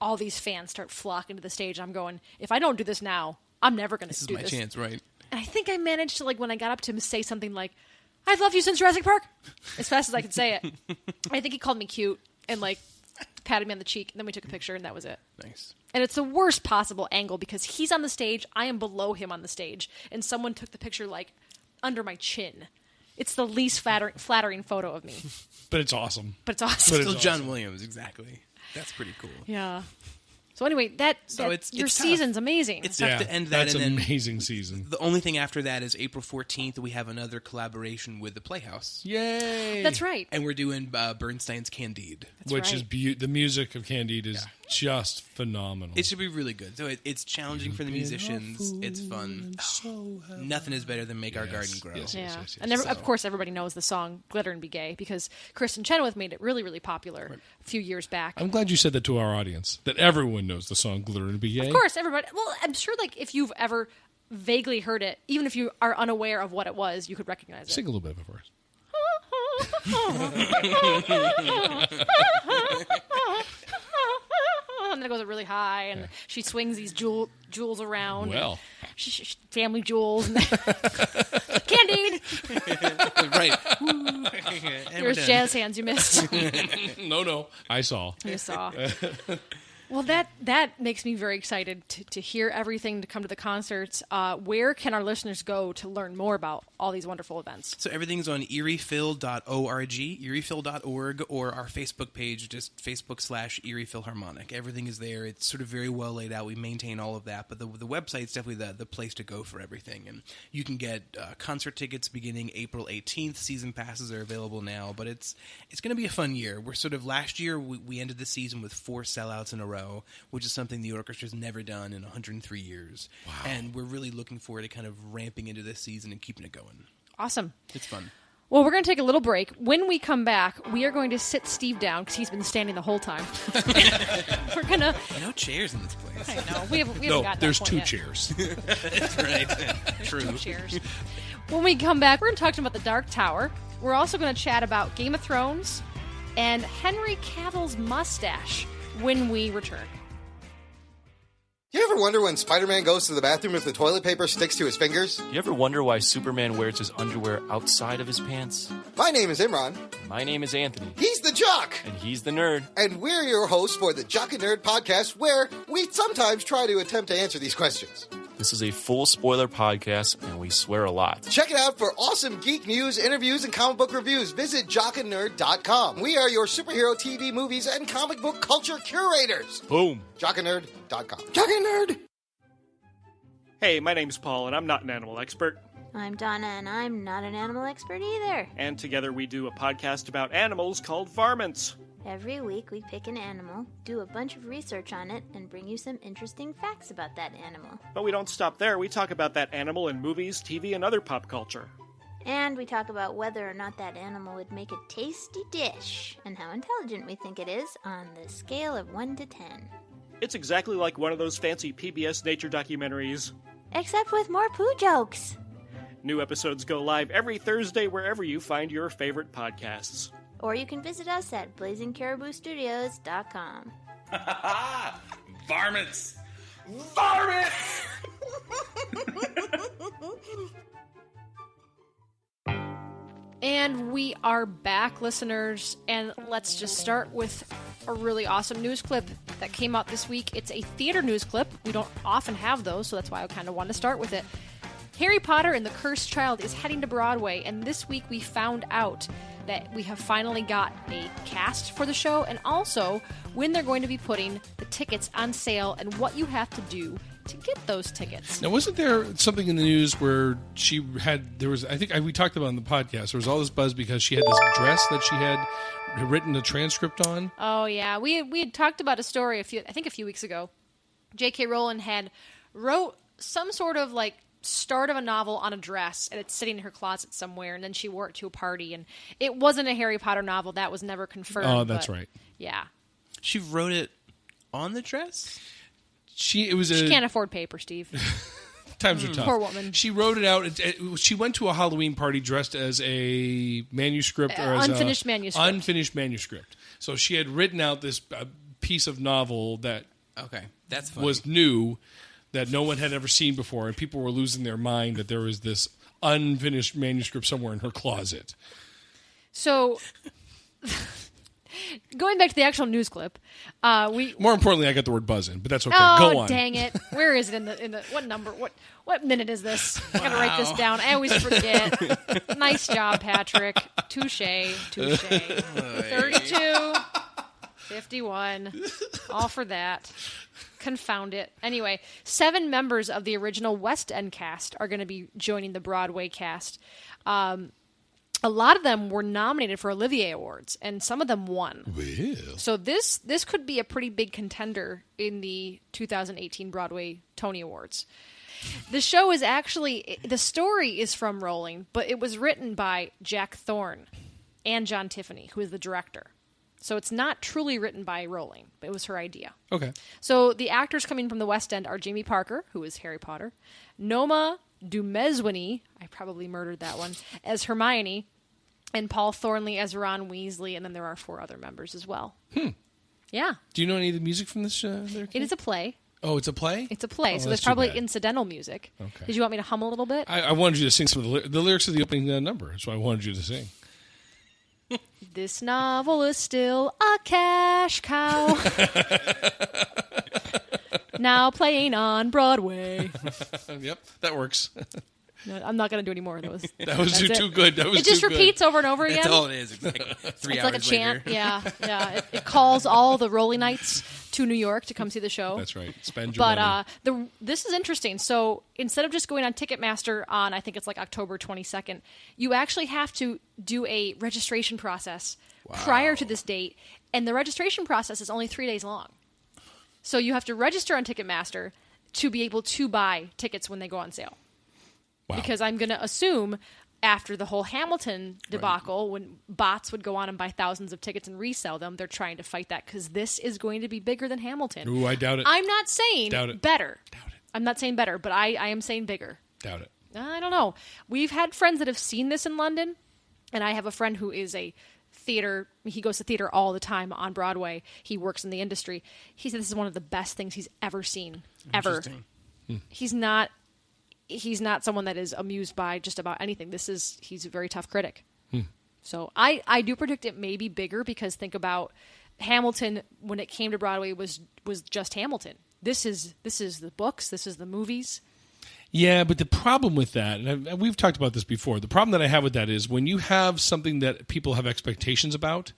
all these fans start flocking to the stage. I'm going, if I don't do this now, I'm never going to do this. This is my chance, right? And I think I managed to, when I got up to him, say something like, I've loved you since Jurassic Park, as fast as I could say it. I think he called me cute and, patted me on the cheek, and then we took a picture, and that was it. Nice. And it's the worst possible angle because he's on the stage, I am below him on the stage, and someone took the picture, under my chin. It's the least flattering photo of me. But it's awesome. But it's awesome. Still John Williams, exactly. That's pretty cool. Yeah. So anyway, your season's amazing. It's tough to end that. That's an amazing season. The only thing after that is April 14th. We have another collaboration with the Playhouse. Yay! That's right. And we're doing Bernstein's Candide. Which is the music of Candide is just phenomenal. It should be really good. So it's challenging for the musicians. It's fun. Nothing is better than Make Our Garden Grow. Yes. And of course, everybody knows the song "Glitter and Be Gay" because Kristen Chenoweth made it really, really popular a few years back. I'm glad you said that to our audience. That everyone knows the song "Glitter and Be Gay." Of course, everybody. Well, I'm sure, like, if you've ever vaguely heard it, even if you are unaware of what it was, you could recognize it. Sing a little bit of it for us. And then it goes really high, and she swings these jewels around. Well, family jewels. Candide. Right. There's jazz hands you missed. No, I saw. You saw. Well, that makes me very excited to hear everything, to come to the concerts. Where can our listeners go to learn more about all these wonderful events? So everything's on eriephil.org, eriephil.org, or our Facebook page, just Facebook/Erie Philharmonic. Everything is there. It's sort of very well laid out. We maintain all of that, but the website's definitely the place to go for everything. And you can get concert tickets beginning April 18th. Season passes are available now, but it's going to be a fun year. We're sort of, last year we ended the season with 4 sellouts in a row, which is something the orchestra's never done in 103 years. Wow. And we're really looking forward to kind of ramping into this season and keeping it going. Awesome. It's fun. Well, we're going to take a little break. When we come back, we are going to sit Steve down because he's been standing the whole time. We're going to... No chairs in this place. I know. We haven't no, gotten there's that point 2 yet. chairs. That's right. True. 2 chairs. When we come back, we're going to talk about the Dark Tower. We're also going to chat about Game of Thrones and Henry Cavill's mustache when we return. You ever wonder when Spider-Man goes to the bathroom if the toilet paper sticks to his fingers? You ever wonder why Superman wears his underwear outside of his pants? My name is Imran. My name is Anthony. He's the Jock. And he's the Nerd. And we're your hosts for the Jock and Nerd podcast, where we sometimes try to attempt to answer these questions. This is a full spoiler podcast, and we swear a lot. Check it out for awesome geek news, interviews, and comic book reviews. Visit jockandnerd.com. We are your superhero TV, movies, and comic book culture curators. Boom. Jockandnerd.com. Jock and Nerd! Hey, my name's Paul, and I'm not an animal expert. I'm Donna, and I'm not an animal expert either. And together we do a podcast about animals called Varmints. Every week we pick an animal, do a bunch of research on it, and bring you some interesting facts about that animal. But we don't stop there. We talk about that animal in movies, TV, and other pop culture. And we talk about whether or not that animal would make a tasty dish, and how intelligent we think it is on the scale of 1 to 10. It's exactly like one of those fancy PBS nature documentaries. Except with more poo jokes. New episodes go live every Thursday wherever you find your favorite podcasts. Or you can visit us at blazingcariboustudios.com. Varmints! Varmints! And we are back, listeners, and let's just start with a really awesome news clip that came out this week. It's a theater news clip. We don't often have those, so that's why I kind of wanted to start with it. Harry Potter and the Cursed Child is heading to Broadway, and this week we found out that we have finally got a cast for the show, and also when they're going to be putting the tickets on sale and what you have to do to get those tickets. Now, wasn't there something in the news where I think we talked about on the podcast, there was all this buzz because she had this dress that she had written a transcript on? Oh, yeah. We had talked about a story a few weeks ago. J.K. Rowling wrote some sort of like start of a novel on a dress, and it's sitting in her closet somewhere, and then she wore it to a party, and it wasn't a Harry Potter novel. That was never confirmed. Oh, that's right. Yeah. She wrote it on the dress? She can't afford paper, Steve. Times are tough. Poor woman. She wrote it out. She went to a Halloween party dressed as a manuscript or as unfinished manuscript. Unfinished manuscript. So she had written out this piece of novel that that's funny. Was new, that no one had ever seen before, and people were losing their mind that there was this unfinished manuscript somewhere in her closet. So, going back to the actual news clip, more importantly, I got the word buzz in, but that's okay. Oh, go on. Dang it! Where is it in the what number? What minute is this? I gotta write this down. I always forget. Nice job, Patrick. Touche. 32. 51. All for that. Confound it. Anyway, 7 members of the original West End cast are going to be joining the Broadway cast. A lot of them were nominated for Olivier Awards, and some of them won. Well. So this could be a pretty big contender in the 2018 Broadway Tony Awards. The show is actually, the story is from Rolling, but it was written by Jack Thorne and John Tiffany, who is the director. So it's not truly written by Rowling, but it was her idea. Okay. So the actors coming from the West End are Jamie Parker, who is Harry Potter, Noma Dumezwini, I probably murdered that one, as Hermione, and Paul Thornley as Ron Weasley, and then there are 4 other members as well. Yeah. Do you know any of the music from this show? It is a play. Oh, it's a play? It's a play, Oh, so that's there's too probably bad. incidental music. Okay. Did you want me to hum a little bit? I wanted you to sing some of the lyrics of the opening number. That's what I wanted you to sing. This novel is still a cash cow. Now playing on Broadway. Yep, that works. No, I'm not going to do any more of those. That was That's too good. That was It just too good. repeats over and over again. That's all it is. Exactly. 3 It's hours like a chant. later. Yeah. It calls all the Rollingites to New York to come see the show. That's right. Spend your money. But this is interesting. So instead of just going on Ticketmaster on, I think it's like October 22nd, you actually have to do a registration process prior to this date, and the registration process is only 3 days long. So you have to register on Ticketmaster to be able to buy tickets when they go on sale. Wow. Because I'm going to assume after the whole Hamilton debacle, when bots would go on and buy thousands of tickets and resell them, they're trying to fight that because this is going to be bigger than Hamilton. Ooh, I doubt it. I'm not saying Doubt it. better. Doubt it. I'm not saying better, but I am saying bigger. Doubt it. I don't know. We've had friends that have seen this in London, and I have a friend who is a theater. He goes to theater all the time on Broadway. He works in the industry. He said this is one of the best things he's ever seen, ever. Interesting. He's not someone that is amused by just about anything. He's a very tough critic. So I do predict it may be bigger because think about Hamilton when it came to Broadway was just Hamilton. This is the books. This is the movies. Yeah, but the problem with that, and we've talked about this before, the problem that I have with that is when you have something that people have expectations about,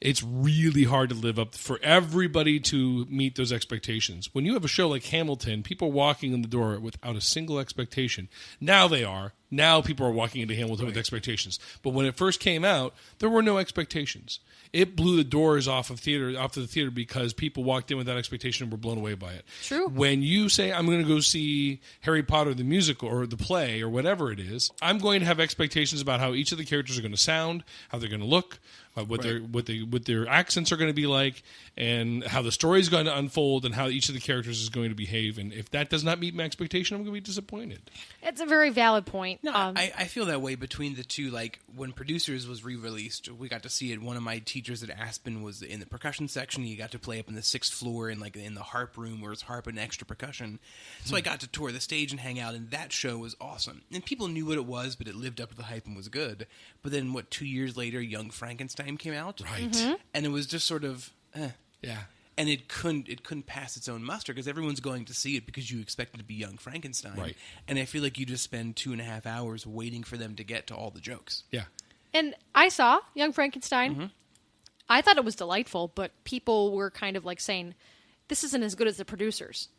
it's really hard to live up for everybody to meet those expectations. When you have a show like Hamilton, people are walking in the door without a single expectation. Now they are. Now people are walking into Hamilton with expectations. But when it first came out, there were no expectations. It blew the doors off of the theater because people walked in with that expectation and were blown away by it. True. When you say, I'm going to go see Harry Potter, the musical, or the play, or whatever it is, I'm going to have expectations about how each of the characters are going to sound, how they're going to look, what their accents are going to be like, and how the story is going to unfold, and how each of the characters is going to behave. And if that does not meet my expectation, I'm going to be disappointed. It's a very valid point. No, I feel that way between the two. Like when Producers was re-released, we got to see it. One of my teachers at Aspen was in the percussion section. He got to play up in the 6th floor and like in the harp room where it's harp and extra percussion. So I got to tour the stage and hang out, and that show was awesome. And people knew what it was, but it lived up to the hype and was good. But then 2 years later, Young Frankenstein came out, Right. and it was just sort of Yeah. and it couldn't pass its own muster because everyone's going to see it because you expect it to be Young Frankenstein. Right. And I feel like you just spend 2.5 hours waiting for them to get to all the jokes. Yeah. And I saw Young Frankenstein. I thought it was delightful, but people were kind of like saying, this isn't as good as the Producers.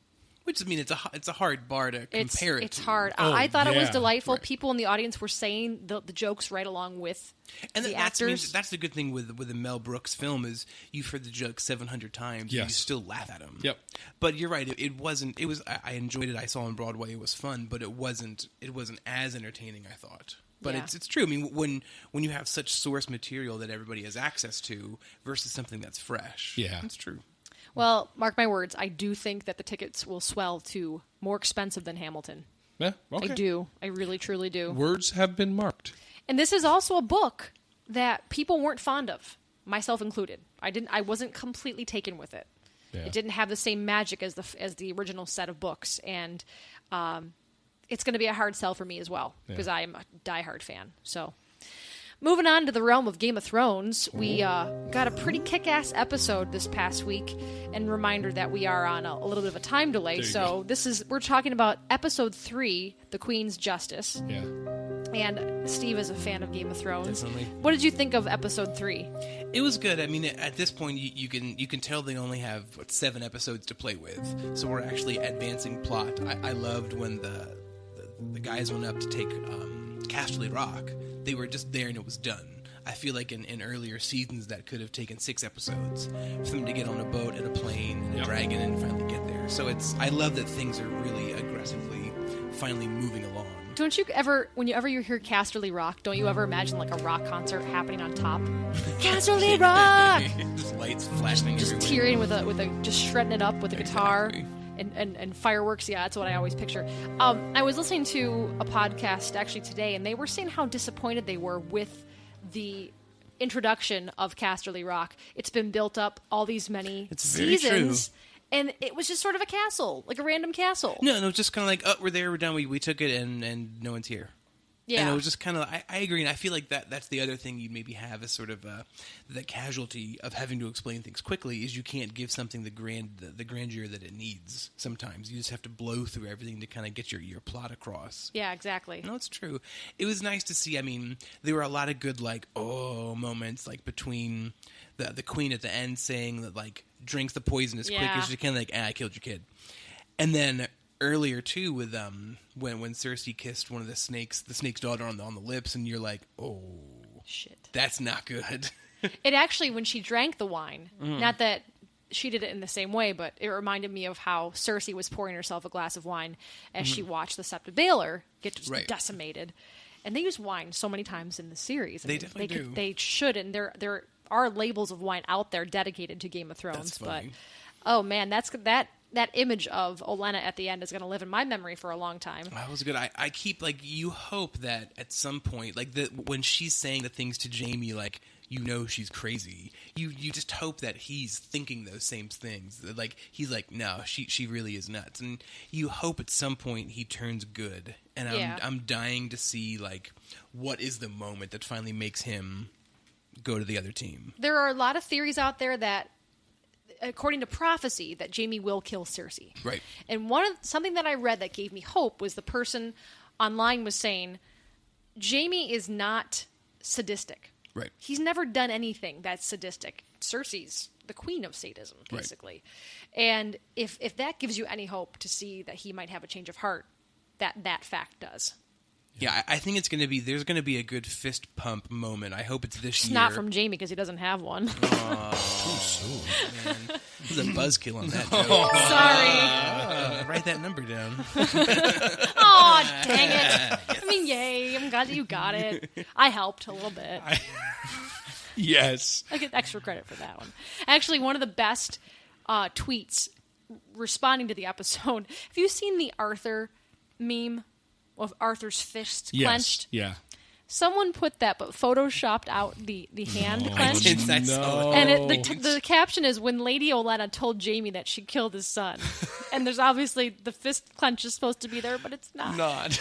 Which, I mean, it's a hard bar to compare it It's to. hard. Oh, I thought it was yeah. delightful. Right. People in the audience were saying the jokes right along with And the that's, I mean, actors. that's the good thing with the Mel Brooks film is you've heard the joke 700 times and you Yes. still laugh at them. Yep. But you're right. It wasn't. It was. I enjoyed it. I saw on Broadway. It was fun, but it wasn't as entertaining. I thought. But Yeah. it's true. I mean, when you have such source material that everybody has access to versus something that's fresh. Yeah. It's true. Well, mark my words, I do think that the tickets will swell to more expensive than Hamilton. Yeah. Okay. I do. I really, truly do. Words have been marked. And this is also a book that people weren't fond of, myself included. I wasn't completely taken with it. Yeah. It didn't have the same magic as the original set of books, and it's going to be a hard sell for me as well because I am a diehard fan. So, moving on to the realm of Game of Thrones, we got a pretty kick-ass episode this past week, and reminder that we are on a little bit of a time delay. There you So go. we're talking about episode 3, The Queen's Justice. Yeah. Man, Steve is a fan of Game of Thrones. Definitely. What did you think of episode 3? It was good. I mean, at this point, you can tell they only have 7 episodes to play with, so we're actually advancing plot. I loved when the guys went up to take Casterly Rock. They were just there and it was done. I feel like in earlier seasons that could have taken 6 episodes for them to get on a boat and a plane and a dragon and finally get there. So I love that things are really aggressively finally moving along. Don't you ever, whenever you hear Casterly Rock, don't you ever imagine like a rock concert happening on top? Casterly Rock! Just lights flashing Just everywhere. tearing with a just shredding it up with a guitar. Exactly. And fireworks, yeah, that's what I always picture. I was listening to a podcast actually today, and they were saying how disappointed they were with the introduction of Casterly Rock. It's been built up all these many seasons, and it was just sort of a castle, like a random castle. No, just kind of like, oh, we're there, we're done, we took it, and no one's here. Yeah. And it was just kind of, I agree, and I feel like that's the other thing you maybe have as sort of the casualty of having to explain things quickly is you can't give something the grandeur that it needs sometimes. You just have to blow through everything to kind of get your plot across. Yeah, exactly. No, it's true. It was nice to see. I mean, there were a lot of good, like, moments, like, between the queen at the end saying that, like, drink the poison as quick as you can, like, I killed your kid. And then earlier too with when Cersei kissed one of the snake's daughter on the lips, and you're like, oh shit, that's not good. It actually, when she drank the wine, not that she did it in the same way, but it reminded me of how Cersei was pouring herself a glass of wine as she watched the Sept of Baelor get just decimated. And they use wine so many times in the series. They definitely do. They should, and there are labels of wine out there dedicated to Game of Thrones. That's funny. But oh man, that image of Olenna at the end is going to live in my memory for a long time. That was good. I keep, like, you hope that at some point, like, when she's saying the things to Jaime, like, you know she's crazy, you just hope that he's thinking those same things. Like, he's like, no, she really is nuts. And you hope at some point he turns good. And I'm dying to see, like, what is the moment that finally makes him go to the other team. There are a lot of theories out there that, according to prophecy, that Jaime will kill Cersei. Right. And something that I read that gave me hope was the person online was saying Jaime is not sadistic. Right. He's never done anything that's sadistic. Cersei's the queen of sadism, basically. Right. And if that gives you any hope to see that he might have a change of heart, that fact does. Yeah, I think there's going to be a good fist pump moment. I hope it's this year. It's not from Jaime because he doesn't have one. Oh, too soon, man. There's a buzzkill on that joke. Sorry. Write that number down. Oh, dang it. I mean, yay. I'm glad that you got it. I helped a little bit. Yes. I get extra credit for that one. Actually, one of the best tweets responding to the episode. Have you seen the Arthur meme? Of Arthur's fists clenched. Yeah. Someone put that, but photoshopped out the hand clenched. No. And the caption is, when Lady Olenna told Jaime that she killed his son. And there's obviously the fist clench is supposed to be there, but it's not.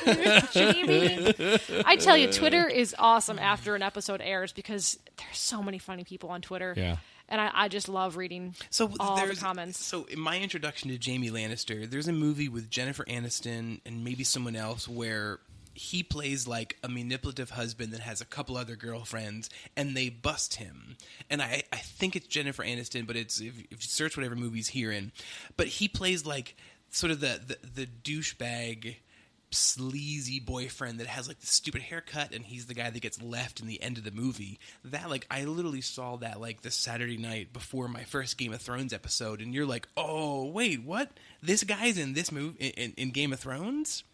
Jaime. I tell you, Twitter is awesome after an episode airs because there's so many funny people on Twitter. Yeah. And I just love reading all the comments. So in my introduction to Jaime Lannister, there's a movie with Jennifer Aniston and maybe someone else where he plays like a manipulative husband that has a couple other girlfriends, and they bust him. And I think it's Jennifer Aniston, but it's if you search whatever movie's here in. But he plays like sort of the douchebag, sleazy boyfriend that has like the stupid haircut, and he's the guy that gets left in the end of the movie. That, like, I literally saw that like the Saturday night before my first Game of Thrones episode, and you're like, oh wait, what? This guy's in this movie in Game of Thrones?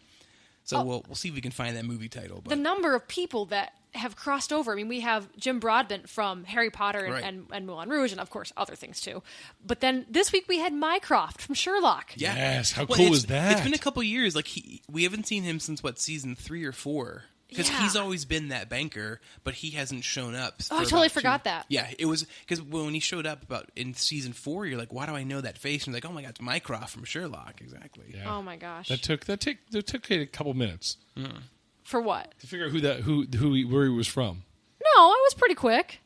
So we'll see if we can find that movie title. But the number of people that have crossed over. I mean, we have Jim Broadbent from Harry Potter and Moulin Rouge, and of course other things too. But then this week we had Mycroft from Sherlock. Yeah. Yes, how cool is that? It's been a couple years. Like we haven't seen him since season 3 or 4. Because he's always been that banker, but he hasn't shown up. Oh, I totally forgot that. Yeah, it was because when he showed up in season 4, you're like, why do I know that face? And you're like, oh my God, it's Mycroft from Sherlock. Exactly. Yeah. Oh my gosh. That took a couple minutes. For what? To figure out where he was from. No, it was pretty quick.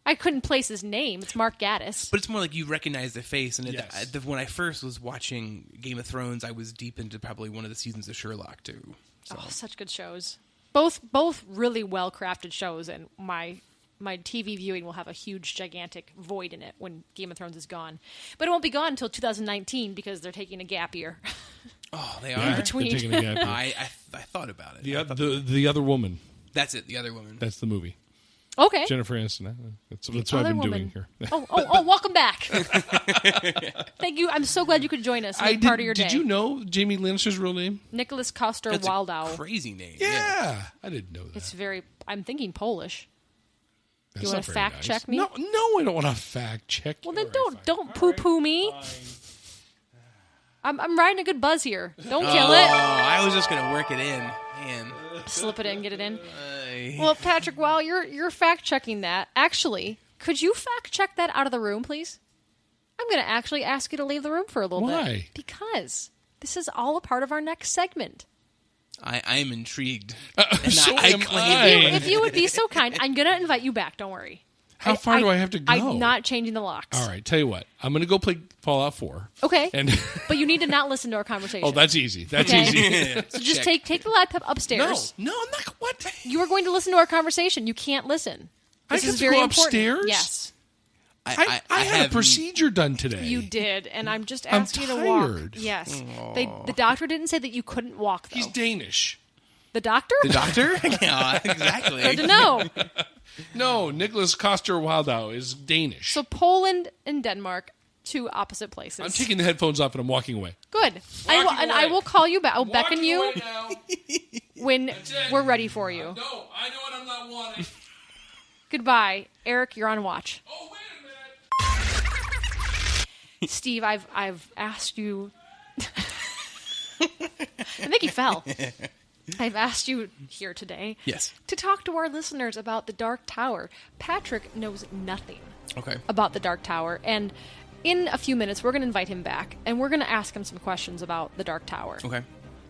I couldn't place his name. It's Mark Gatiss. But it's more like you recognize the face. And yes. When I first was watching Game of Thrones, I was deep into probably one of the seasons of Sherlock too. So. Oh, such good shows. Both really well crafted shows, and my TV viewing will have a huge, gigantic void in it when Game of Thrones is gone. But it won't be gone until 2019 because they're taking a gap year. Oh, they In are? between. They're taking a gap year. I thought about it. The Other Woman. That's it, The Other Woman. That's the movie. Okay. Jennifer Aniston. That's what I've Other been Woman. doing here. Oh, welcome back. Thank you. I'm so glad you could join us. And part of your day. Did you know Jamie Lannister's real name? Nicholas Coster-Waldau. A crazy name. Yeah. I didn't know that. It's I'm thinking Polish. That's you want not to very fact nice. check me? No, I don't want to fact check you. Well, then All right, don't fine. poo-poo me. I'm riding a good buzz here. Don't kill Oh, it. I was just going to work it in. Man. Slip it in, get it in. Well, Patrick, while you're fact-checking that, actually, could you fact-check that out of the room, please? I'm going to actually ask you to leave the room for a little bit. Why? Because this is all a part of our next segment. I am intrigued. So I am claim- I. If you would be so kind, I'm going to invite you back. Don't worry. How far do I have to go? I'm not changing the locks. All right, tell you what. I'm going to go play Fallout 4. Okay. And But you need to not listen to our conversation. oh, that's easy. That's Okay. easy. So just Check. take the laptop upstairs. No, I'm not. What? You are going to listen to our conversation. You can't listen. I This get is to very go important. upstairs? Yes, I had a have procedure done today. you did, and I'm just I'm asking you to walk. tired. Yes, the doctor didn't say that you couldn't walk. Though. He's Danish. The doctor? The doctor? Yeah, exactly. Good to know. No, Nicholas Coster-Waldau is Danish. So Poland and Denmark, two opposite places. I'm taking the headphones off and I'm walking away. Good. Walking I away. will call you back. I'll beckon Walking you away now. when That's it. we're ready for you. No, I know what I'm not wanting. Goodbye, Eric. You're on watch. Oh, wait a minute. Steve, I've asked you. I think he fell. I've asked you here today Yes. to talk to our listeners about the Dark Tower. Patrick knows nothing Okay. about the Dark Tower, and in a few minutes we're going to invite him back, and we're going to ask him some questions about the Dark Tower. Okay.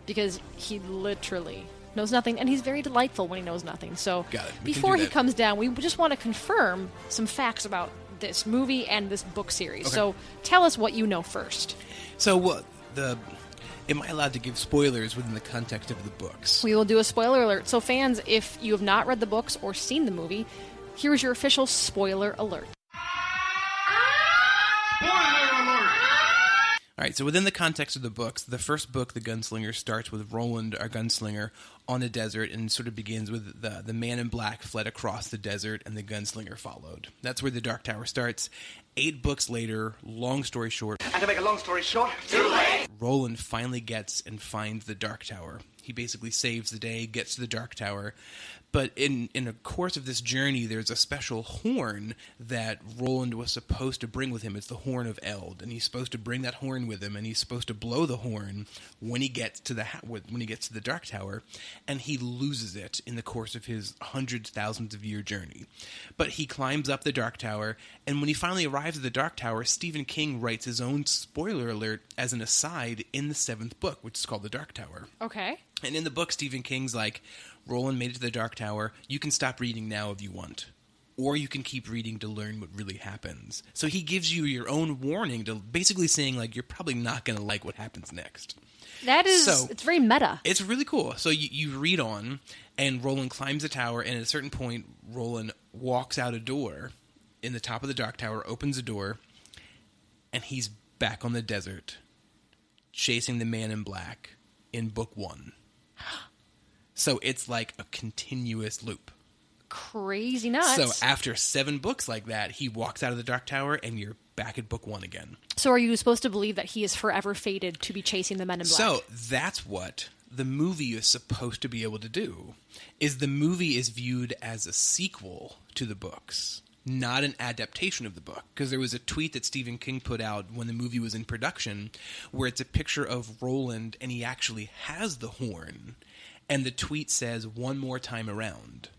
Because he literally knows nothing, and he's very delightful when he knows nothing. So Got it. We can before do he that. comes down, we just want to confirm some facts about this movie and this book series. Okay. So tell us what you know first. So am I allowed to give spoilers within the context of the books? We will do a spoiler alert. So fans, if you have not read the books or seen the movie, here's your official spoiler alert. All right, so within the context of the books, the first book, The Gunslinger, starts with Roland, our gunslinger, on a desert and sort of begins with the man in black fled across the desert and the gunslinger followed. That's where the Dark Tower starts. 8 books later, long story short, And to make a long story short, too late. Roland finally gets and finds the Dark Tower. He basically saves the day, gets to the Dark Tower. But in the course of this journey, there's a special horn that Roland was supposed to bring with him. It's the Horn of Eld, and he's supposed to bring that horn with him, and he's supposed to blow the horn when he gets to the Dark Tower, and he loses it in the course of his hundreds, thousands of year journey. But he climbs up the Dark Tower, and when he finally arrives at the Dark Tower, Stephen King writes his own spoiler alert as an aside in the 7th book, which is called The Dark Tower. Okay. And in the book, Stephen King's like, Roland made it to the Dark Tower. You can stop reading now if you want. Or you can keep reading to learn what really happens. So he gives you your own warning to basically saying, like, you're probably not going to like what happens next. That is, So- it's very meta. It's really cool. So you read on, and Roland climbs the tower, and at a certain point, Roland walks out a door in the top of the Dark Tower, opens a door, and he's back on the desert, chasing the man in black in book 1. So it's like a continuous loop. Crazy nuts. So after 7 books like that, he walks out of the Dark Tower, and you're back at book 1 again. So are you supposed to believe that he is forever fated to be chasing the men in black? So that's what the movie is supposed to be able to do. Is the movie is viewed as a sequel to the books, not an adaptation of the book. Because there was a tweet that Stephen King put out when the movie was in production, where it's a picture of Roland, and he actually has the horn. And the tweet says, "One more time around."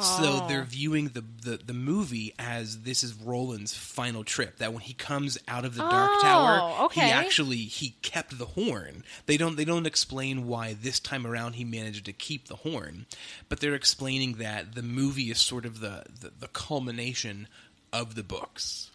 So they're viewing the movie as this is Roland's final trip. That when he comes out of the Dark Tower, okay. he kept the horn. They don't explain why this time around he managed to keep the horn, but they're explaining that the movie is sort of the culmination of the books.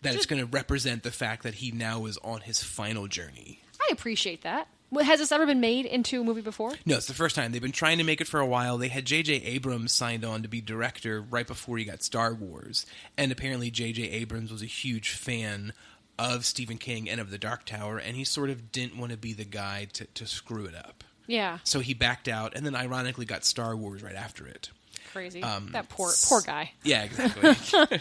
That it's going to represent the fact that he now is on his final journey. I appreciate that. Has this ever been made into a movie before? No, it's the first time. They've been trying to make it for a while. They had J.J. Abrams signed on to be director right before he got Star Wars. And apparently J.J. Abrams was a huge fan of Stephen King and of The Dark Tower, and he sort of didn't want to be the guy to screw it up. Yeah. So he backed out, and then ironically got Star Wars right after it. Crazy. That poor guy. Yeah, exactly.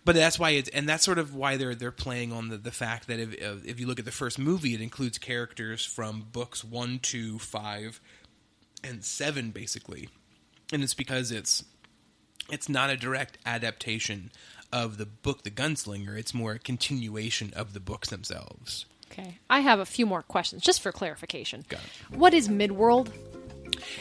But that's why that's sort of why they're playing on the fact that if you look at the first movie, it includes characters from books 1, 2, 5, and 7, basically, and it's because it's not a direct adaptation of the book The Gunslinger. It's more a continuation of the books themselves. Okay, I have a few more questions just for clarification. Got it. What is Midworld?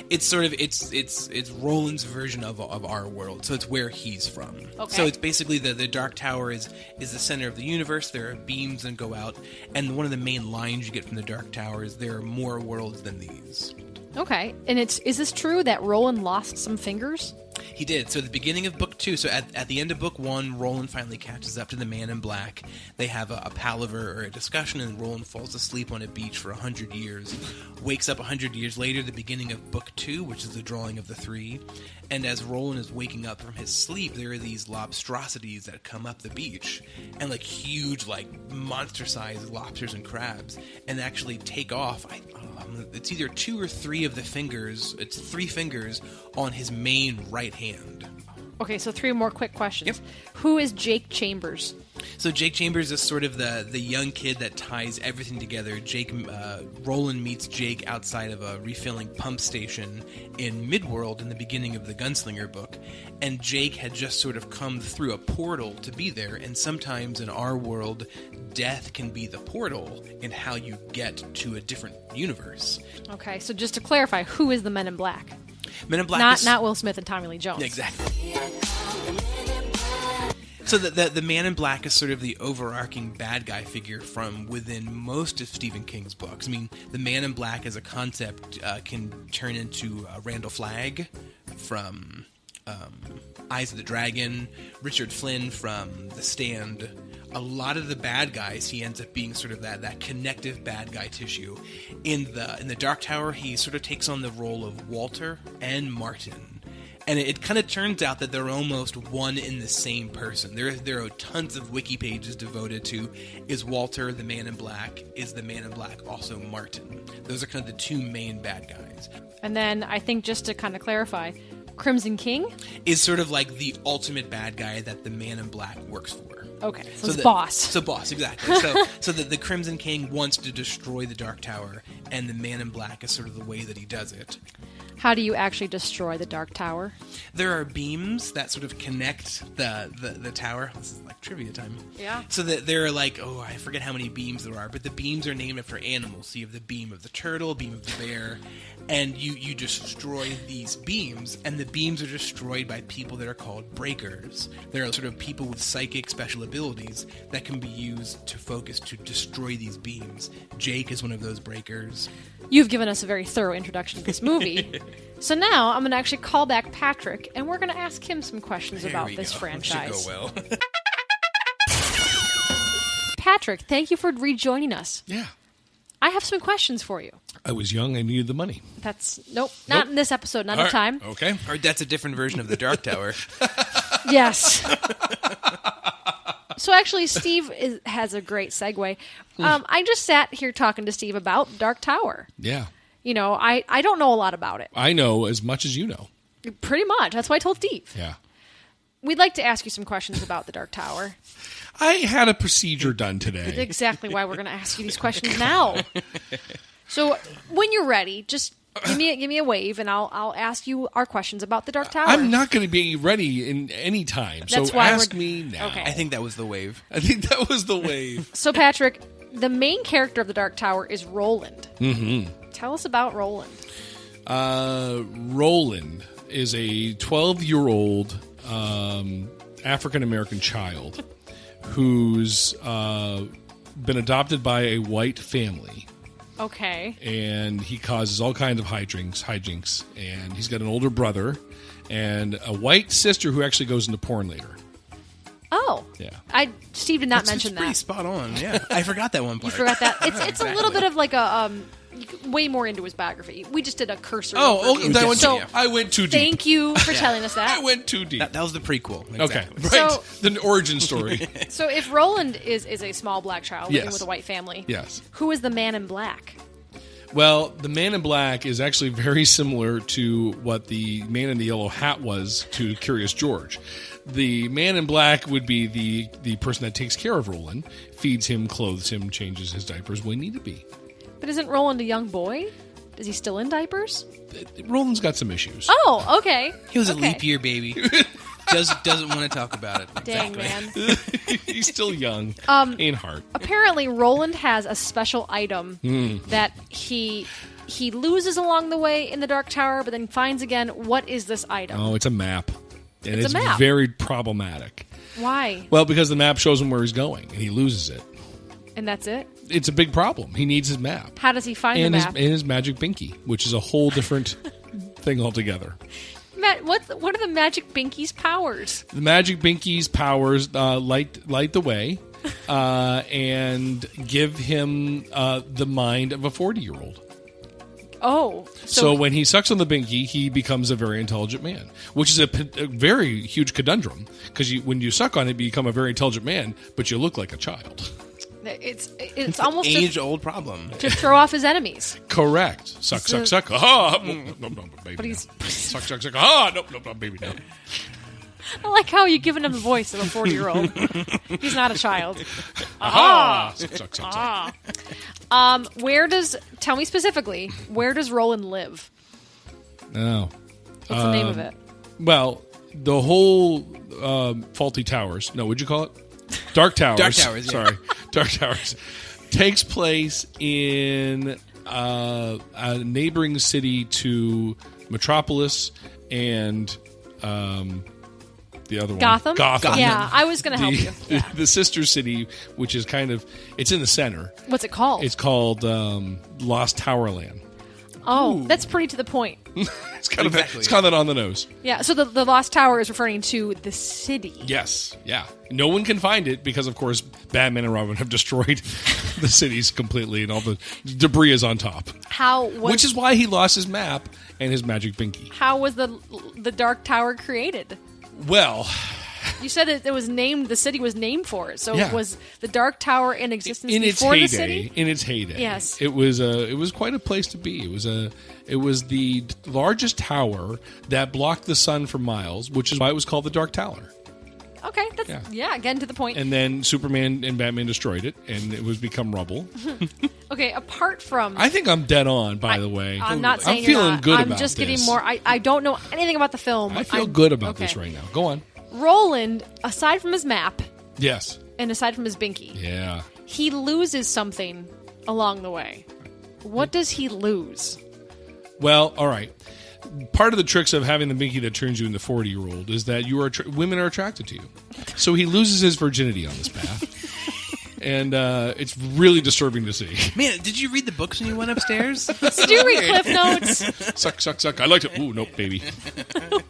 It's sort of it's Roland's version of our world, so it's where he's from. Okay. So it's basically the Dark Tower is the center of the universe. There are beams that go out, and one of the main lines you get from the Dark Tower is there are more worlds than these. Okay, and is this true that Roland lost some fingers? He did. So at the beginning of book 2, so at the end of book 1, Roland finally catches up to the Man in Black. They have a palaver or a discussion, and Roland falls asleep on a beach for 100 years. Wakes up 100 years later, the beginning of book 2, which is the drawing of the three. And as Roland is waking up from his sleep, there are these lobstrosities that come up the beach, and like huge, like monster-sized lobsters and crabs, and actually take off. I don't know, it's either 2 or 3 of the fingers. It's 3 fingers on his main right hand. Okay, so 3 more quick questions. Yep. Who is Jake Chambers? So Jake Chambers is sort of the young kid that ties everything together. Roland meets Jake outside of a refilling pump station in Midworld in the beginning of the Gunslinger book, and Jake had just sort of come through a portal to be there, and sometimes in our world, death can be the portal in how you get to a different universe. Okay, so just to clarify, who is the Men in Black? Men in Black not Will Smith and Tommy Lee Jones. Exactly. So the Man in Black is sort of the overarching bad guy figure from within most of Stephen King's books. I mean, the Man in Black as a concept can turn into Randall Flagg from Eyes of the Dragon, Richard Flynn from The Stand. A lot of the bad guys, he ends up being sort of that connective bad guy tissue. In the Dark Tower, he sort of takes on the role of Walter and Martin. And it kind of turns out that they're almost one in the same person. There are tons of wiki pages devoted to, is Walter the Man in Black? Is the Man in Black also Martin? Those are kind of the 2 main bad guys. And then I think just to kind of clarify, Crimson King? Is sort of like the ultimate bad guy that the Man in Black works for. Okay, so it's boss. So boss, exactly. So the Crimson King wants to destroy the Dark Tower, and the Man in Black is sort of the way that he does it. How do you actually destroy the Dark Tower? There are beams that sort of connect the tower. This is like trivia time. Yeah. So that there are like, I forget how many beams there are, but the beams are named after animals. So you have the beam of the turtle, beam of the bear, and you destroy these beams, and the beams are destroyed by people that are called breakers. There are sort of people with psychic special abilities that can be used to focus to destroy these beams. Jake is one of those breakers. You've given us a very thorough introduction to this movie. So now I'm going to actually call back Patrick, and we're going to ask him some questions about this franchise. Should go well. Patrick, thank you for rejoining us. Yeah. I have some questions for you. I was young. I needed the money. Not in this episode, not in time. Okay. Or that's a different version of the Dark Tower. Yes. So actually, Steve has a great segue. I just sat here talking to Steve about Dark Tower. Yeah. You know, I don't know a lot about it. I know as much as you know. Pretty much. That's why I told Steve. Yeah. We'd like to ask you some questions about the Dark Tower. I had a procedure done today. Exactly why we're going to ask you these questions now. So when you're ready, just give me a wave, and I'll ask you our questions about the Dark Tower. I'm not going to be ready in any time, That's so why ask me now. Okay. I think that was the wave. I think that was the wave. So Patrick, the main character of the Dark Tower is Roland. Mm-hmm. Tell us about Roland. Roland is a 12-year-old African-American child who's been adopted by a white family. Okay. And he causes all kinds of hijinks. And he's got an older brother and a white sister who actually goes into porn later. Oh. Oh. Yeah. Steve did not mention It's pretty that. spot on. Yeah, I forgot that one You part. forgot that. It's a little bit of like a way more into his biography. We just did a cursory. overview. That went So, I went too deep. thank you for telling us that. I went too deep. That was the prequel. Okay, Exactly. right. So- The origin story. So if Roland is a small black child living Yes. with a white family, Yes. who is the man in black? Well, the man in black is actually very similar to what the man in the yellow hat was to Curious George. The man in black would be the person that takes care of Roland, feeds him, clothes him, changes his diapers when need to be. But isn't Roland a young boy? Is he still in diapers? Roland's got some issues. Oh, okay. He was a Okay. leap year baby. Doesn't want to talk about it. Dang, Exactly. man. He's still young in heart. Apparently, Roland has a special item that he loses along the way in the Dark Tower, but then finds again. What is this item? Oh, it's a map. And It's it's a map. very problematic. Why? Well, because the map shows him where he's going, and he loses it. And that's it? It's a big problem. He needs his map. How does he find And the his, map? and his magic binky, which is a whole different thing altogether. Matt, what are the Magic Binky's powers? The magic binky's powers light the way and give him the mind of a 40-year-old. Oh. So when he sucks on the binky, he becomes a very intelligent man, which is a very huge conundrum because when you suck on it, you become a very intelligent man, but you look like a child. it's almost Age-old problem. to throw off his enemies. Correct. Suck, So- suck, suck. Ah, no, baby. But he's- no. Suck, suck, suck. Ah, no, baby, no. I like how you're giving him the voice of a 40-year-old. He's not a child. Ah, suck, suck, suck, suck. Tell me specifically, where does Roland live? No. What's the name of it? Well, the whole Faulty Towers. No, what'd you call it? Dark Towers. Dark Towers, yeah. Sorry. Dark Towers. Takes place in a neighboring city to Metropolis and the other Gotham? one. Gotham. Yeah, I was going to help you. Yeah. The sister city, which is it's in the center. What's it called? It's called Lost Towerland. That's pretty to the point. It's kind Exactly. of that on the nose. Yeah, so the Lost Tower is referring to the city. Yes, yeah. No one can find it because, of course, Batman and Robin have destroyed the cities completely, and all the debris is on top. Which is why he lost his map and his magic binky. How was the Dark Tower created? Well, You said that it was named. The city was named for it. So Yeah. was the Dark Tower in existence in its before heyday, the city? in its heyday, Yes. it was quite a place to be. It was the largest tower that blocked the sun for miles, which is why it was called the Dark Tower. Okay, that's getting to the point. And then Superman and Batman destroyed it, and it was become rubble. Okay, apart from I think I'm dead on. By the way, I'm not saying I'm you're feeling not. good I'm about just this. getting more. I don't know anything about the film. I feel good about this okay. right now. Go on. Roland, aside from his map Yes. and aside from his binky, Yeah. he loses something along the way. What does he lose? Well, all right. Part of the tricks of having the binky that turns you into 40-year-old is that women are attracted to you. So he loses his virginity on this path. And it's really disturbing to see. Man, did you read the books when you went upstairs? Did you read Cliff Notes? Suck, suck, suck. I liked it. Ooh, nope, baby.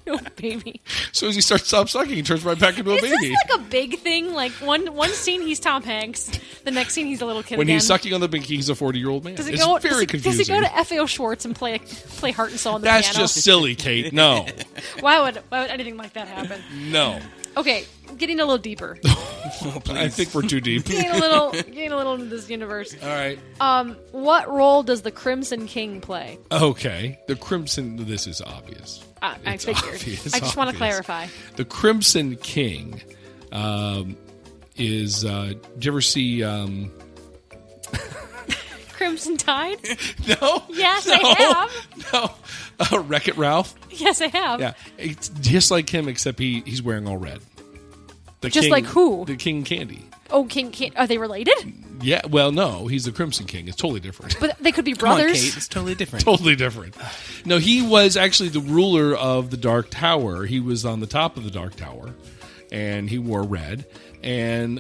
No, baby. As soon as he stops sucking, he turns right back into a Is baby. this like a big thing? Like one scene he's Tom Hanks, the next scene he's a little kid When again. he's sucking on the binky, he's a 40-year-old man. Does It's he go? very confusing. Does he go to F.A.O. Schwartz and play Heart and Soul on the That's piano? just silly, Kate. No. Why would anything like that happen? No. Okay, getting a little deeper. I think we're too deep. getting a little into this universe. All right. What role does the Crimson King play? Okay. The Crimson, this is obvious. I It's figured. obvious, I just want to obvious. clarify. The Crimson King is. Did you ever see? Crimson Tide? No. Yes, no, I have. No. Wreck-It Ralph. Yes, I have. Yeah, it's just like him, except he's wearing all red. The Just King- like who? The King Candy. Oh, King. Are they related? Yeah. Well, no, he's the Crimson King. It's totally different. But they could be Come on, brothers. Kate. It's totally different. Totally different. No, he was actually the ruler of the Dark Tower. He was on the top of the Dark Tower, and he wore red. And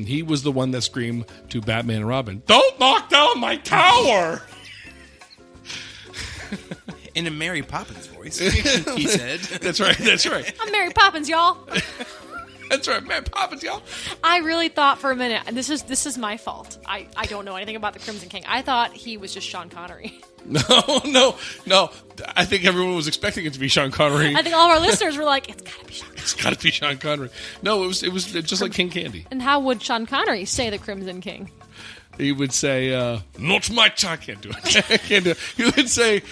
he was the one that screamed to Batman and Robin, "Don't knock down my tower!" In a Mary Poppins voice, he said. That's right. That's right. I'm Mary Poppins, y'all. That's right, man. Poppins, y'all. I really thought for a minute, and this is my fault. I don't know anything about the Crimson King. I thought he was just Sean Connery. No. I think everyone was expecting it to be Sean Connery. I think all of our listeners were like, it's gotta be Sean Connery. It's got to be Sean Connery. No, it was just like King Candy. And how would Sean Connery say the Crimson King? He would say, not my time. I can't do it. I can't do it. He would say,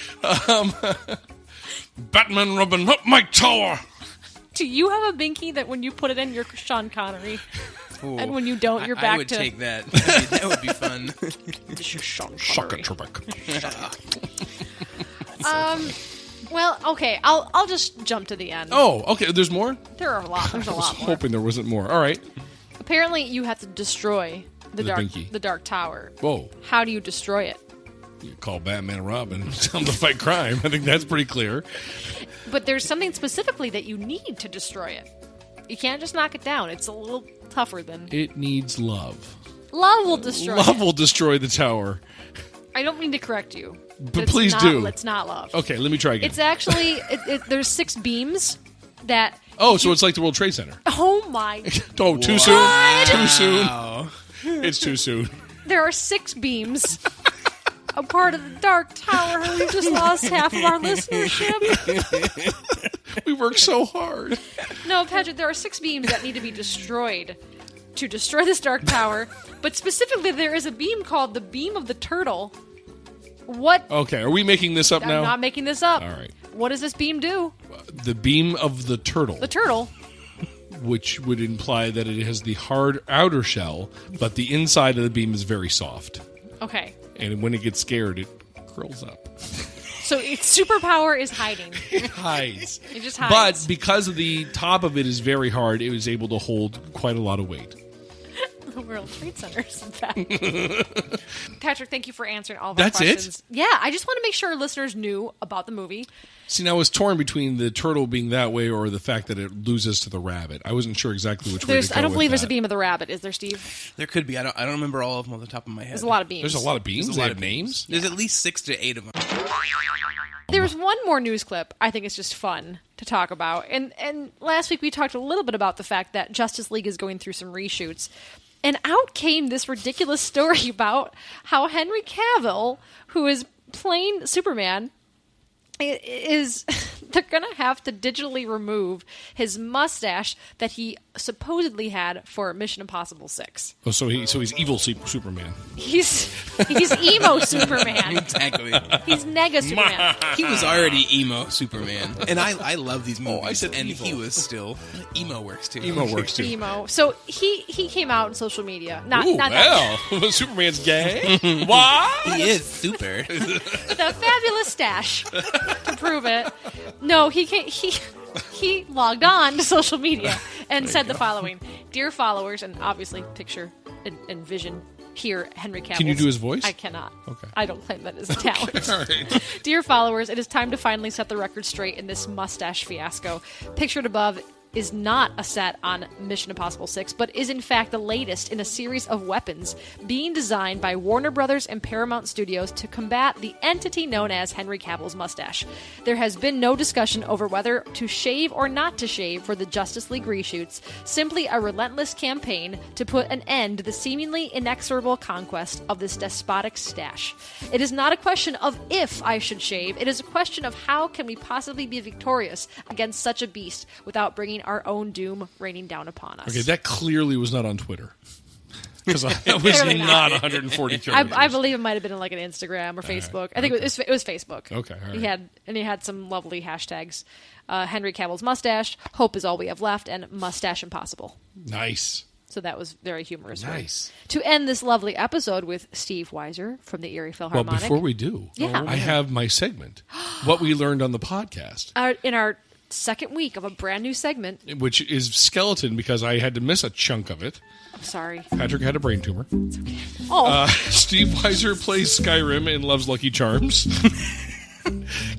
Batman Robin, not my tower. Do you have a binky that when you put it in, you're Sean Connery? Ooh, and when you don't, you're back to... I would take that. That would be fun. This is Sean Shaka Connery. Trebek. Well, okay, I'll just jump to the end. Oh, okay. There's more? There's a lot I was more. hoping there wasn't more. All right. Apparently, you have to destroy the Dark Tower. Whoa. How do you destroy it? You call Batman and Robin and tell them to fight crime. I think that's pretty clear. But there's something specifically that you need to destroy it. You can't just knock it down. It's a little tougher than... It needs love. Love will destroy it. Love will destroy the tower. I don't mean to correct you. But please do. It's not love. Okay, let me try again. It's actually... there's 6 beams that... Oh, so it's like the World Trade Center. Oh, my... Oh, too soon? Too soon? It's too soon. There are 6 beams... a part of the Dark Tower. We just lost half of our listenership. We worked so hard. No, Patrick, there are 6 beams that need to be destroyed to destroy this Dark Tower. But specifically, there is a beam called the Beam of the Turtle. What? Okay, are we making this up now? I'm not making this up. All right. What does this beam do? The Beam of the Turtle. The turtle. Which would imply that it has the hard outer shell, but the inside of the beam is very soft. Okay. And when it gets scared, it curls up. So its superpower is hiding. It hides. It just hides. But because the top of it is very hard, it was able to hold quite a lot of weight. The World Trade Centers, in fact. Patrick, thank you for answering all of our That's questions. it? Yeah, I just want to make sure listeners knew about the movie. See, now I was torn between the turtle being that way or the fact that it loses to the rabbit. I wasn't sure exactly which way to go I don't believe with there's a beam of the rabbit, is there, Steve? There could be. I don't remember all of them on the top of my head. There's a lot of beams. There's a lot of beams? There's They a lot have of names? There's at least 6 to 8 of them. There's one more news clip I think is just fun to talk about. And last week we talked a little bit about the fact that Justice League is going through some reshoots. And out came this ridiculous story about how Henry Cavill, who is playing Superman, is they're going to have to digitally remove his mustache that he supposedly had for Mission Impossible 6. Oh, so he's evil Superman. He's emo Superman. Exactly. He's nega Superman. He was already emo Superman. And I love these movies. I said and evil. He was still... Emo works too. Emo works too. Emo. So he came out on social media. Not Ooh, not that. well, Superman's gay? What? He is super. The fabulous stash to prove it. No, he logged on to social media and said the following: "Dear followers," and obviously picture and vision here Henry Cavill. Can you do his voice? I cannot. Okay. I don't claim that as a talent. All right. Dear followers, it is time to finally set the record straight in this mustache fiasco. Pictured above is not a set on Mission Impossible 6, but is in fact the latest in a series of weapons being designed by Warner Brothers and Paramount Studios to combat the entity known as Henry Cavill's mustache. There has been no discussion over whether to shave or not to shave for the Justice League reshoots, simply a relentless campaign to put an end to the seemingly inexorable conquest of this despotic stash. It is not a question of if I should shave, it is a question of how can we possibly be victorious against such a beast without bringing our own doom raining down upon us. Okay, that clearly was not on Twitter. Because that was Clearly not 140 characters. I believe it might have been in like an Instagram or Facebook. I think it was Facebook. Okay, all right. He had some lovely hashtags. Henry Cavill's mustache, hope is all we have left, and mustache impossible. Nice. So that was very humorous. Nice. Right? To end this lovely episode with Steve Weiser from the Erie Well, Philharmonic. before we do, Yeah. I have my segment, What We Learned on the Podcast. In our second week of a brand new segment. Which is skeleton because I had to miss a chunk of it. I'm sorry. Patrick had a brain tumor. It's okay. Oh. Steve Weiser plays Skyrim and loves Lucky Charms.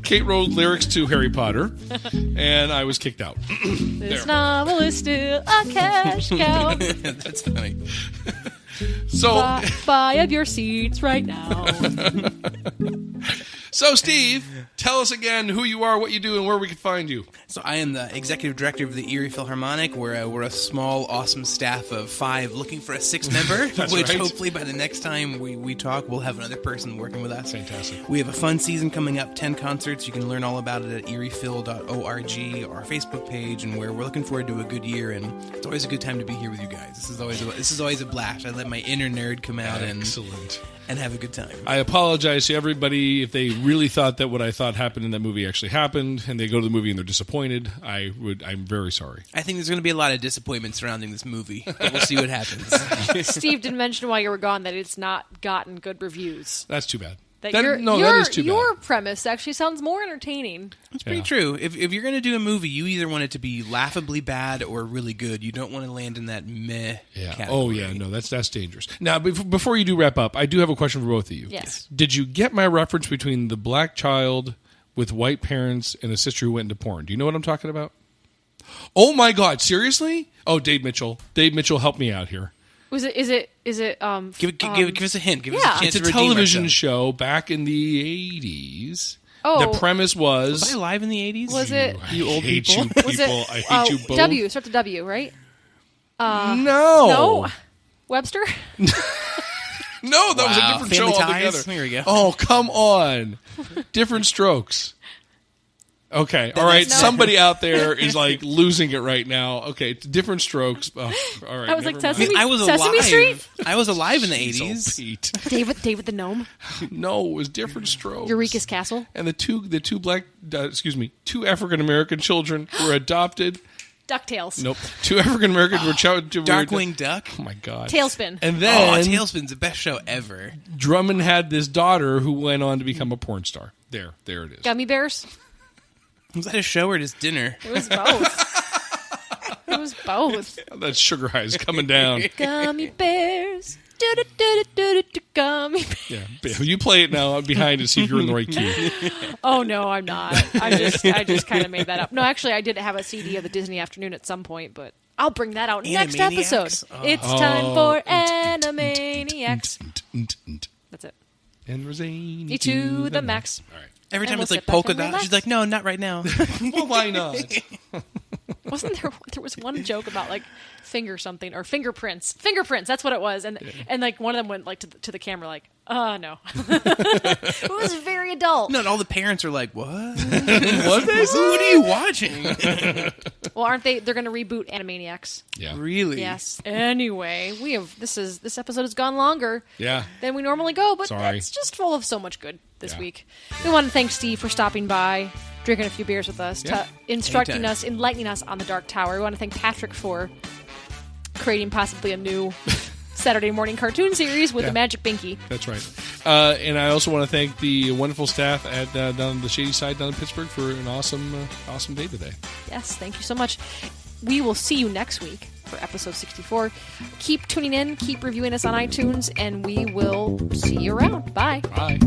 Kate wrote lyrics to Harry Potter. And I was kicked out. This novel is still a cash cow. That's funny. So buy up your seats right now. So, Steve, tell us again who you are, what you do, and where we can find you. So I am the executive director of the Erie Philharmonic. We're a small, awesome staff of 5 looking for a 6th member, which right. hopefully by the next time we talk, we'll have another person working with us. Fantastic. We have a fun season coming up, 10 concerts. You can learn all about it at eriephil.org, our Facebook page, and we're looking forward to a good year, and it's always a good time to be here with you guys. This is always a blast. I let my inner nerd come out and have a good time. I apologize to everybody if they really thought that what I thought happened in that movie actually happened, and they go to the movie and they're disappointed. I'm very sorry. I think there's going to be a lot of disappointment surrounding this movie, but we'll see what happens. Steve didn't mention while you were gone that it's not gotten good reviews. That's too bad. That that is too bad. Your premise actually sounds more entertaining. It's pretty true. If you're going to do a movie, you either want it to be laughably bad or really good. You don't want to land in that meh category. Oh, yeah. No, that's dangerous. Now, before you do wrap up, I do have a question for both of you. Yes. Did you get my reference between the black child with white parents and a sister who went into porn? Do you know what I'm talking about? Oh, my God. Seriously? Oh, Dave Mitchell. Dave Mitchell, help me out here. Is it Give us a hint. Give us a chance It's a to redeem television ourselves. show back in the 80s. Oh. The premise was... Was I alive in the 80s? Was it? You old hate people? you people. Was it? I hate you both. W. Starts with W, right? No. No. Webster? No, that was a different Family show Ties? altogether. Here we go. Oh, come on. Different strokes. Okay, all right. No. Somebody out there is like losing it right now. Okay, it's Different Strokes. Oh, all right. I was like, never mind. Sesame, I was Sesame alive. Street? I was alive in the Jeez, 80s. oh, Pete. David the Gnome? No, it was Different Strokes. Eureka's Castle? And the two two African American children were adopted. DuckTales. Nope. Two African Americans were Darkwing Duck. Oh my God. Tailspin. And then Tailspin's the best show ever. Drummond had this daughter who went on to become a porn star. There it is. Gummy Bears? Was that a show or just dinner? It was both. It was both. That sugar high is coming down. Gummy Bears. Do-do-do-do-do-do, Gummy Bears. Yeah, you play it now. I'm behind to see if you're in the right key. Oh, no, I'm not. I just kind of made that up. No, actually, I did have a CD of the Disney Afternoon at some point, but I'll bring that out next Animaniacs? episode. It's time for Animaniacs. That's it. And Rosini To the max. All right. Every And time we'll it's like sit back polka and dot, relax. she's like, no, not right now. Well, why not? Wasn't there was one joke about like finger something or fingerprints. Fingerprints, that's what it was. And like one of them went like to the camera like, no. It was very adult. No, and all the parents are like, what? What are you watching? Well, aren't they? They're going to reboot Animaniacs. Yeah. Really? Yes. Anyway, this episode has gone longer Yeah. than we normally go, but Sorry. it's just full of so much good this Yeah. week. We want to thank Steve for stopping by, drinking a few beers with us, Yeah. instructing Anytime. us, enlightening us on the Dark Tower. We want to thank Patrick for creating possibly a new Saturday morning cartoon series with the Magic Binky. That's right. And I also want to thank the wonderful staff at down on the Shady Side down in Pittsburgh for an awesome day today. Yes, thank you so much. We will see you next week for episode 64. Keep tuning in, keep reviewing us on iTunes, and we will see you around. Bye. Bye.